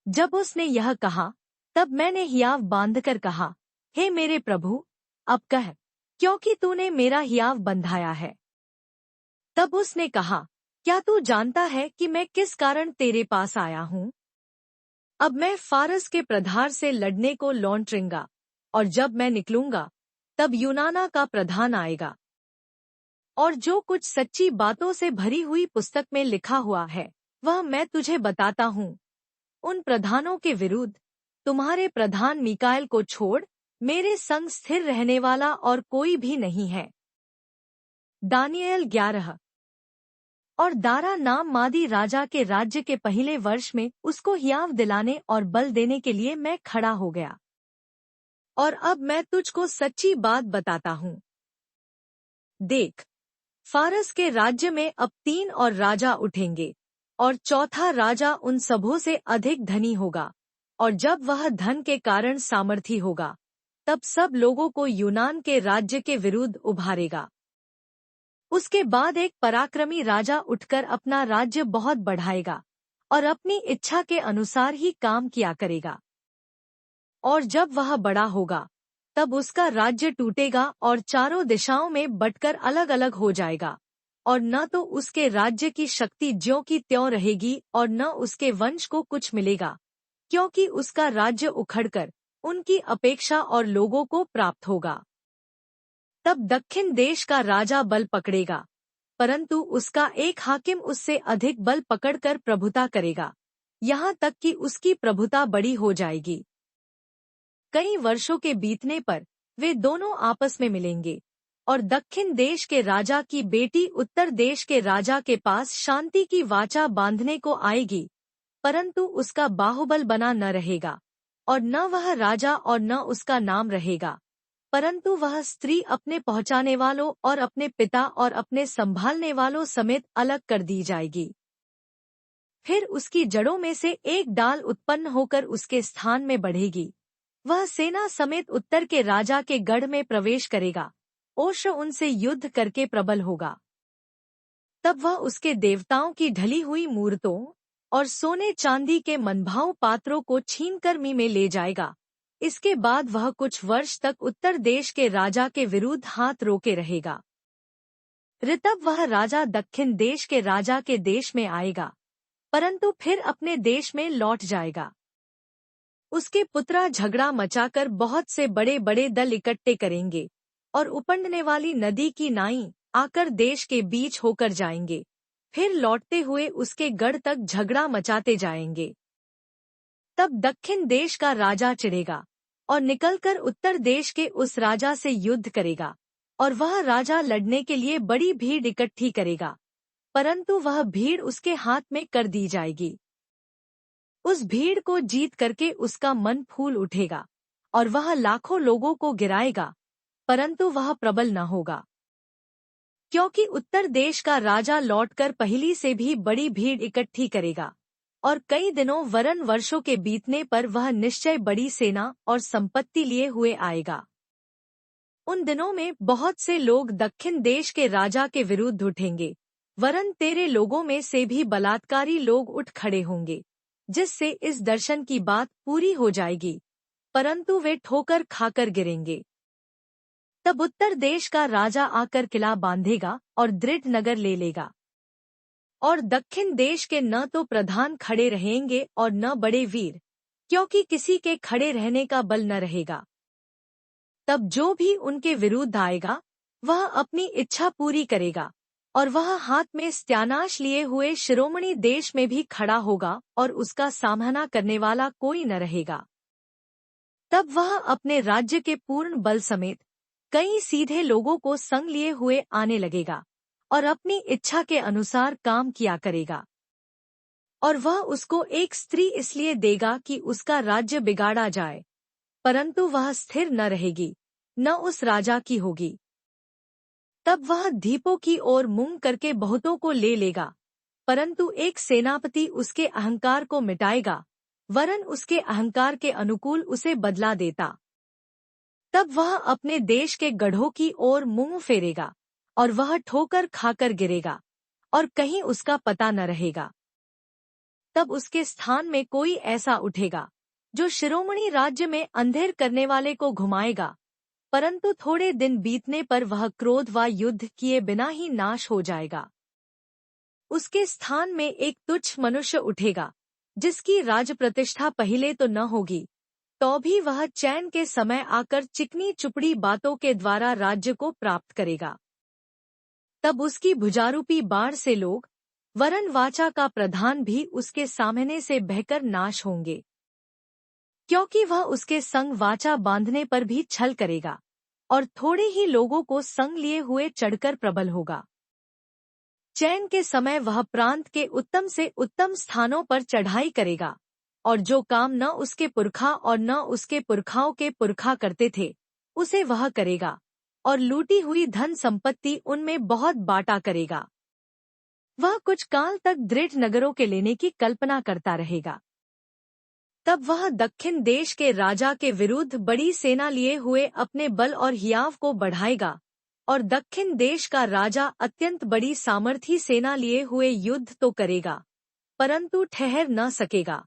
जब उसने यह कहा तब मैंने हियाव बांधकर कहा, हे मेरे प्रभु, अब कह, क्योंकि तूने मेरा हियाव बंधाया है। तब उसने कहा, क्या तू जानता है कि मैं किस कारण तेरे पास आया हूँ? अब मैं फारस के प्रधान से लड़ने को लौटूंगा, और जब मैं निकलूंगा तब यूनाना का प्रधान आएगा। और जो कुछ सच्ची बातों से भरी हुई पुस्तक में लिखा हुआ है वह मैं तुझे बताता हूँ। उन प्रधानों के विरुद्ध तुम्हारे प्रधान मीकाएल को छोड़ मेरे संग स्थिर रहने वाला और कोई भी नहीं है। दानियेल 11। और दारा नाम मादी राजा के राज्य के पहले वर्ष में उसको हियाव दिलाने और बल देने के लिए मैं खड़ा हो गया। और अब मैं तुझको सच्ची बात बताता हूँ। देख, फारस के राज्य में अब 3 और राजा उठेंगे, और चौथा राजा उन सबों से अधिक धनी होगा, और जब वह धन के कारण सामर्थी होगा तब सब लोगों को यूनान के राज्य के विरुद्ध उभारेगा। उसके बाद एक पराक्रमी राजा उठकर अपना राज्य बहुत बढ़ाएगा और अपनी इच्छा के अनुसार ही काम किया करेगा। और जब वह बड़ा होगा तब उसका राज्य टूटेगा और चारों दिशाओं में बंटकर अलग अलग हो जाएगा, और न तो उसके राज्य की शक्ति ज्यों की त्यों रहेगी और न उसके वंश को कुछ मिलेगा, क्योंकि उसका राज्य उखड़कर उनकी अपेक्षा और लोगों को प्राप्त होगा। तब दक्षिण देश का राजा बल पकड़ेगा, परंतु उसका एक हाकिम उससे अधिक बल पकड़कर प्रभुता करेगा, यहाँ तक कि उसकी प्रभुता बड़ी हो जाएगी। कई वर्षों के बीतने पर वे दोनों आपस में मिलेंगे और दक्षिण देश के राजा की बेटी उत्तर देश के राजा के पास शांति की वाचा बांधने को आएगी, परंतु उसका बाहुबल बना न रहेगा, और न वह राजा और न उसका नाम रहेगा, परंतु वह स्त्री अपने पहुंचाने वालों और अपने पिता और अपने संभालने वालों समेत अलग कर दी जाएगी। फिर उसकी जड़ों में से एक डाल उत्पन्न होकर उसके स्थान में बढ़ेगी। वह सेना समेत उत्तर के राजा के गढ़ में प्रवेश करेगा। ओश्र उनसे युद्ध करके प्रबल होगा। तब वह उसके देवताओं की ढली हुई मूर्तों और सोने चांदी के मनभाऊ पात्रों को छीनकर मी में ले जाएगा। इसके बाद वह कुछ वर्ष तक उत्तर देश के राजा के विरुद्ध हाथ रोके रहेगा। ऋतब वह राजा दक्षिण देश के राजा के देश में आएगा, परंतु फिर अपने देश में लौट जाएगा। उसके पुत्रा झगड़ा मचाकर बहुत से बड़े बड़े दल इकट्ठे करेंगे और उपंडने वाली नदी की नाई आकर देश के बीच होकर जाएंगे, फिर लौटते हुए उसके गढ़ तक झगड़ा मचाते जाएंगे। तब दक्षिण देश का राजा चिढ़ेगा और निकलकर उत्तर देश के उस राजा से युद्ध करेगा, और वह राजा लड़ने के लिए बड़ी भीड़ इकट्ठी करेगा, परंतु वह भीड़ उसके हाथ में कर दी जाएगी। उस भीड़ को जीत करके उसका मन फूल उठेगा और वह लाखों लोगों को गिराएगा, परंतु वह प्रबल न होगा, क्योंकि उत्तर देश का राजा लौटकर पहली से भी बड़ी भीड़ इकट्ठी करेगा, और कई दिनों वरन वर्षों के बीतने पर वह निश्चय बड़ी सेना और संपत्ति लिए हुए आएगा। उन दिनों में बहुत से लोग दक्षिण देश के राजा के विरुद्ध उठेंगे, वरन तेरे लोगों में से भी बलात्कारी लोग उठ खड़े होंगे, जिससे इस दर्शन की बात पूरी हो जाएगी, परंतु वे ठोकर खाकर गिरेंगे। तब उत्तर देश का राजा आकर किला बांधेगा और दृढ़ नगर ले लेगा, और दक्षिण देश के न तो प्रधान खड़े रहेंगे और न बड़े वीर, क्योंकि किसी के खड़े रहने का बल न रहेगा। तब जो भी उनके विरुद्ध आएगा वह अपनी इच्छा पूरी करेगा, और वह हाथ में सत्यानाश लिए हुए शिरोमणि देश में भी खड़ा होगा और उसका सामना करने वाला कोई न रहेगा। तब वह अपने राज्य के पूर्ण बल समेत कई सीधे लोगों को संग लिए हुए आने लगेगा और अपनी इच्छा के अनुसार काम किया करेगा, और वह उसको एक स्त्री इसलिए देगा कि उसका राज्य बिगाड़ा जाए, परंतु वह स्थिर न रहेगी, न उस राजा की होगी। तब वह दीपों की ओर मुंह करके बहुतों को ले लेगा, परंतु एक सेनापति उसके अहंकार को मिटाएगा, वरन उसके अहंकार के अनुकूल उसे बदला देता। तब वह अपने देश के गढ़ों की ओर मुंह फेरेगा, और वह ठोकर खाकर गिरेगा, और कहीं उसका पता न रहेगा। तब उसके स्थान में कोई ऐसा उठेगा जो शिरोमणि राज्य में अंधेर करने वाले को घुमाएगा, परंतु थोड़े दिन बीतने पर वह क्रोध व युद्ध किए बिना ही नाश हो जाएगा। उसके स्थान में एक तुच्छ मनुष्य उठेगा, जिसकी राज प्रतिष्ठा पहले तो न होगी, तो भी वह चैन के समय आकर चिकनी चुपड़ी बातों के द्वारा राज्य को प्राप्त करेगा। तब उसकी भुजारूपी बाढ़ से लोग, वरन वाचा का प्रधान भी उसके सामने से बहकर नाश होंगे, क्योंकि वह उसके संग वाचा बांधने पर भी छल करेगा, और थोड़े ही लोगों को संग लिए हुए चढ़कर प्रबल होगा। चैन के समय वह प्रांत के उत्तम से उत्तम स्थानों पर चढ़ाई करेगा, और जो काम न उसके पुरखा और न उसके पुरखाओं के पुरखा करते थे, उसे वह करेगा, और लूटी हुई धन संपत्ति उनमें बहुत बांटा करेगा। वह कुछ काल तक दृढ़ नगरों के लेने की कल्पना करता रहेगा। तब वह दक्षिण देश के राजा के विरुद्ध बड़ी सेना लिए हुए अपने बल और हियाव को बढ़ाएगा, और दक्षिण देश का राजा अत्यंत बड़ी सामर्थी सेना लिए हुए युद्ध तो करेगा, परंतु ठहर न सकेगा,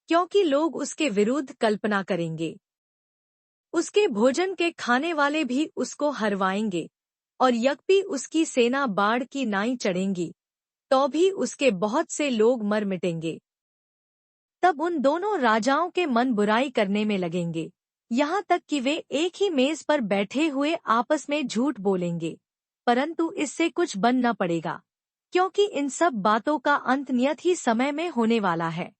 क्योंकि लोग उसके विरुद्ध कल्पना करेंगे। उसके भोजन के खाने वाले भी उसको हरवाएंगे, और यद्यपि उसकी सेना बाढ़ की नाई चढ़ेंगी, तो भी उसके बहुत से लोग मर मिटेंगे। तब उन दोनों राजाओं के मन बुराई करने में लगेंगे, यहाँ तक कि वे एक ही मेज पर बैठे हुए आपस में झूठ बोलेंगे, परंतु इससे कुछ बन न पड़ेगा, क्योंकि इन सब बातों का अंत नियत ही समय में होने वाला है।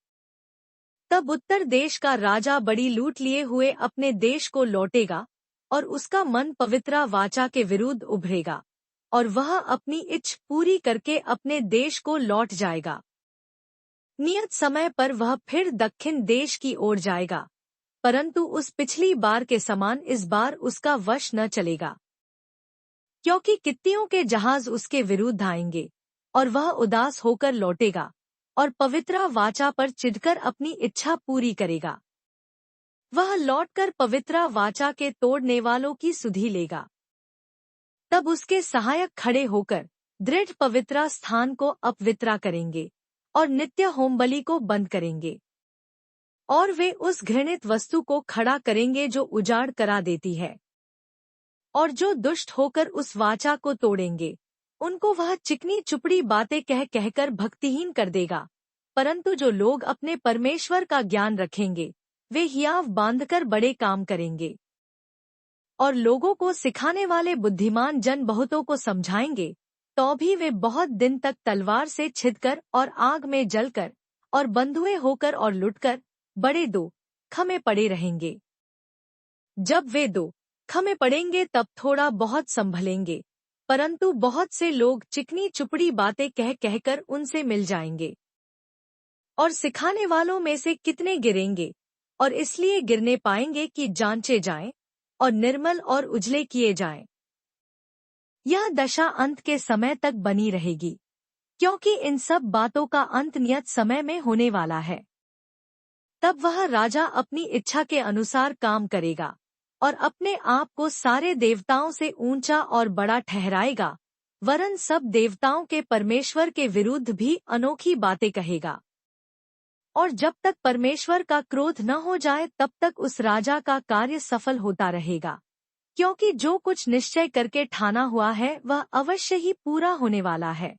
तब उत्तर देश का राजा बड़ी लूट लिए हुए अपने देश को लौटेगा, और उसका मन पवित्र वाचा के विरुद्ध उभरेगा और वह अपनी इच्छा पूरी करके अपने देश को लौट जाएगा। नियत समय पर वह फिर दक्षिण देश की ओर जाएगा, परंतु उस पिछली बार के समान इस बार उसका वश न चलेगा, क्योंकि कित्तियों के जहाज उसके विरुद्ध आएंगे और वह उदास होकर लौटेगा और पवित्र वाचा पर चिढ़कर अपनी इच्छा पूरी करेगा। वह लौटकर पवित्र वाचा के तोड़ने वालों की सुधि लेगा। तब उसके सहायक खड़े होकर दृढ़ पवित्र स्थान को अपवित्र करेंगे और नित्य होमबलि को बंद करेंगे, और वे उस घृणित वस्तु को खड़ा करेंगे जो उजाड़ करा देती है। और जो दुष्ट होकर उस वाचा को तोड़ेंगे, उनको वह चिकनी चुपड़ी बातें कह कहकर भक्तिहीन कर देगा, परंतु जो लोग अपने परमेश्वर का ज्ञान रखेंगे, वे हियाव बांधकर बड़े काम करेंगे। और लोगों को सिखाने वाले बुद्धिमान जन बहुतों को समझाएंगे, तो भी वे बहुत दिन तक तलवार से छिदकर और आग में जलकर और बंधुए होकर और लुटकर बड़े दो खमे पड़े रहेंगे। जब वे दो खमे पड़ेंगे तब थोड़ा बहुत संभलेंगे, परंतु बहुत से लोग चिकनी चुपड़ी बातें कह कहकर उनसे मिल जाएंगे। और सिखाने वालों में से कितने गिरेंगे, और इसलिए गिरने पाएंगे कि जांचे जाएं और निर्मल और उजले किए जाएं। यह दशा अंत के समय तक बनी रहेगी, क्योंकि इन सब बातों का अंत नियत समय में होने वाला है। तब वह राजा अपनी इच्छा के अनुसार काम करेगा और अपने आप को सारे देवताओं से ऊंचा और बड़ा ठहराएगा, वरन सब देवताओं के परमेश्वर के विरुद्ध भी अनोखी बातें कहेगा। और जब तक परमेश्वर का क्रोध न हो जाए तब तक उस राजा का कार्य सफल होता रहेगा, क्योंकि जो कुछ निश्चय करके ठाना हुआ है वह अवश्य ही पूरा होने वाला है।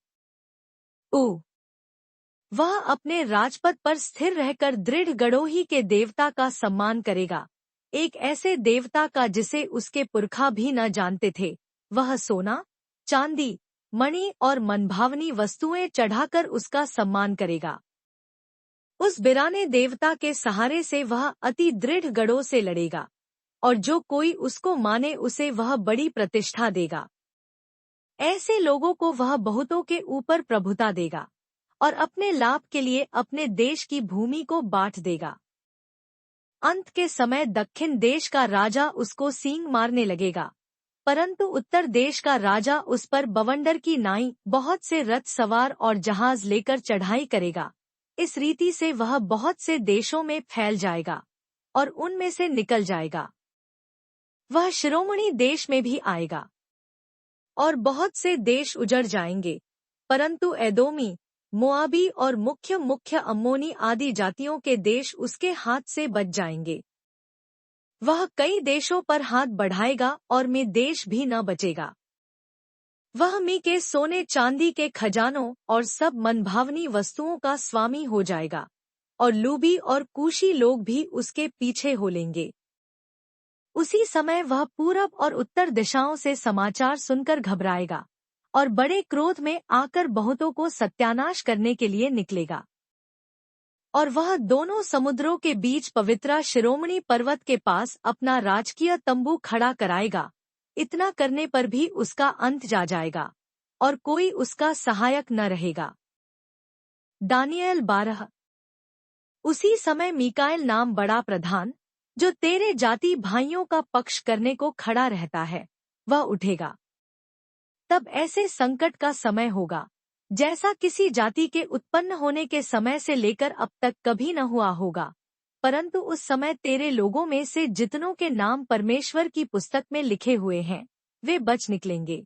वह अपने राजपद पर स्थिर रहकर दृढ़ गड़ोही के देवता का सम्मान करेगा, एक ऐसे देवता का जिसे उसके पुरखा भी न जानते थे। वह सोना, चांदी, मणि और मनभावनी वस्तुएं चढ़ाकर उसका सम्मान करेगा। उस बिराने देवता के सहारे से वह अति दृढ़ गढ़ों से लड़ेगा, और जो कोई उसको माने उसे वह बड़ी प्रतिष्ठा देगा। ऐसे लोगों को वह बहुतों के ऊपर प्रभुता देगा और अपने लाभ के लिए अपने देश की भूमि को बांट देगा। अंत के समय दक्षिण देश का राजा उसको सींग मारने लगेगा, परंतु उत्तर देश का राजा उस पर बवंडर की नाई बहुत से रथ सवार और जहाज लेकर चढ़ाई करेगा। इस रीति से वह बहुत से देशों में फैल जाएगा और उनमें से निकल जाएगा। वह शिरोमणि देश में भी आएगा और बहुत से देश उजड़ जाएंगे, परंतु एदोमी, मोआबी और मुख्य मुख्य अम्मोनी आदि जातियों के देश उसके हाथ से बच जाएंगे। वह कई देशों पर हाथ बढ़ाएगा और में देश भी न बचेगा। वह मी के सोने चांदी के खजानों और सब मनभावनी वस्तुओं का स्वामी हो जाएगा, और लूबी और कूशी लोग भी उसके पीछे हो लेंगे। उसी समय वह पूरब और उत्तर दिशाओं से समाचार सुनकर घबराएगा और बड़े क्रोध में आकर बहुतों को सत्यानाश करने के लिए निकलेगा। और वह दोनों समुद्रों के बीच पवित्र शिरोमणि पर्वत के पास अपना राजकीय तंबू खड़ा कराएगा। इतना करने पर भी उसका अंत जा जाएगा और कोई उसका सहायक न रहेगा। दानियेल 12। उसी समय मीकाएल नाम बड़ा प्रधान, जो तेरे जाति भाइयों का पक्ष करने को खड़ा रहता है, वह उठेगा। तब ऐसे संकट का समय होगा जैसा किसी जाति के उत्पन्न होने के समय से लेकर अब तक कभी न हुआ होगा, परंतु उस समय तेरे लोगों में से जितनों के नाम परमेश्वर की पुस्तक में लिखे हुए हैं, वे बच निकलेंगे।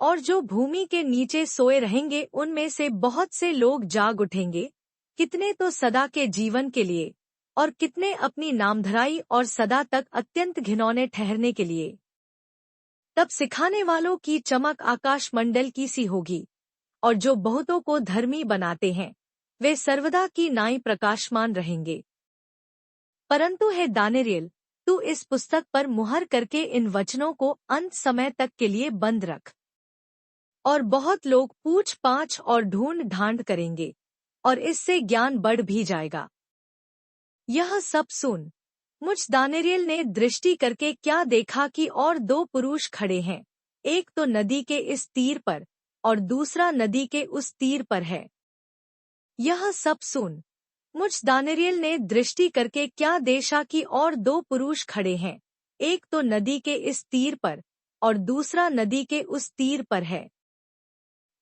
और जो भूमि के नीचे सोए रहेंगे उनमें से बहुत से लोग जाग उठेंगे, कितने तो सदा के जीवन के लिए और कितने अपनी नामधराई और सदा तक अत्यंत घिनौने ठहरने के लिए। तब सिखाने वालों की चमक आकाश मंडल की सी होगी, और जो बहुतों को धर्मी बनाते हैं वे सर्वदा की नाई प्रकाशमान रहेंगे। परंतु हे दानियेल, तू इस पुस्तक पर मुहर करके इन वचनों को अंत समय तक के लिए बंद रख। और बहुत लोग पूछ पाछ और ढूंढ ढांड करेंगे, और इससे ज्ञान बढ़ भी जाएगा। यह सब सुन, मुझ दानियेल ने दृष्टि करके क्या देखा कि और दो पुरुष खड़े हैं, एक तो नदी के इस तीर पर और दूसरा नदी के उस तीर पर है। यह सब सुन मुझ दानियेल ने दृष्टि करके क्या देखा कि और दो पुरुष खड़े हैं, एक तो नदी के इस तीर पर और दूसरा नदी के उस तीर पर है।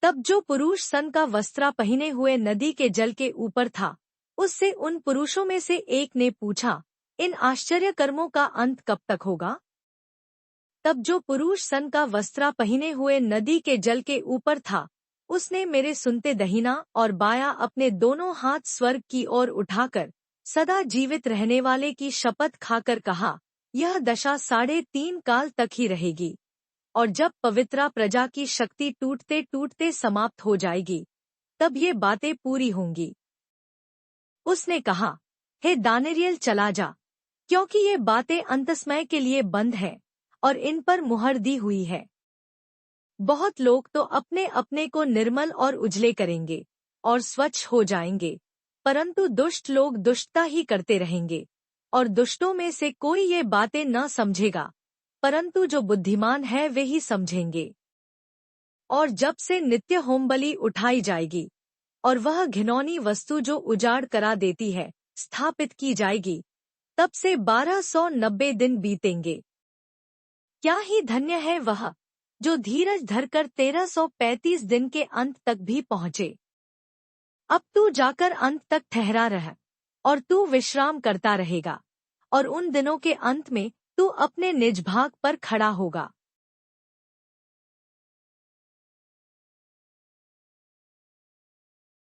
तब जो पुरुष सन का वस्त्र पहने हुए नदी के जल के ऊपर था, उससे उन पुरुषों में से एक ने पूछा, इन आश्चर्य कर्मों का अंत कब तक होगा? तब जो पुरुष सन का वस्त्र पहने हुए नदी के जल के ऊपर था, उसने मेरे सुनते दहिना और बायां अपने दोनों हाथ स्वर्ग की ओर उठाकर सदा जीवित रहने वाले की शपथ खाकर कहा, यह दशा 3.5 काल तक ही रहेगी, और जब पवित्रा प्रजा की शक्ति टूटते टूटते समाप्त हो जाएगी, तब ये बातें पूरी होंगी। उसने कहा, हे दानियेल चला जा, क्योंकि ये बातें अंतसमय के लिए बंद है और इन पर मुहर दी हुई है। बहुत लोग तो अपने अपने को निर्मल और उजले करेंगे और स्वच्छ हो जाएंगे, परंतु दुष्ट लोग दुष्टता ही करते रहेंगे, और दुष्टों में से कोई ये बातें न समझेगा, परंतु जो बुद्धिमान है वे ही समझेंगे। और जब से नित्य होमबलि उठाई जाएगी और वह घिनौनी वस्तु जो उजाड़ करा देती है स्थापित की जाएगी, तब से 1290 दिन बीतेंगे। क्या ही धन्य है वह जो धीरज धरकर 1335 दिन के अंत तक भी पहुँचे। अब तू जाकर अंत तक ठहरा रह, और तू विश्राम करता रहेगा, और उन दिनों के अंत में तू अपने निज भाग पर खड़ा होगा।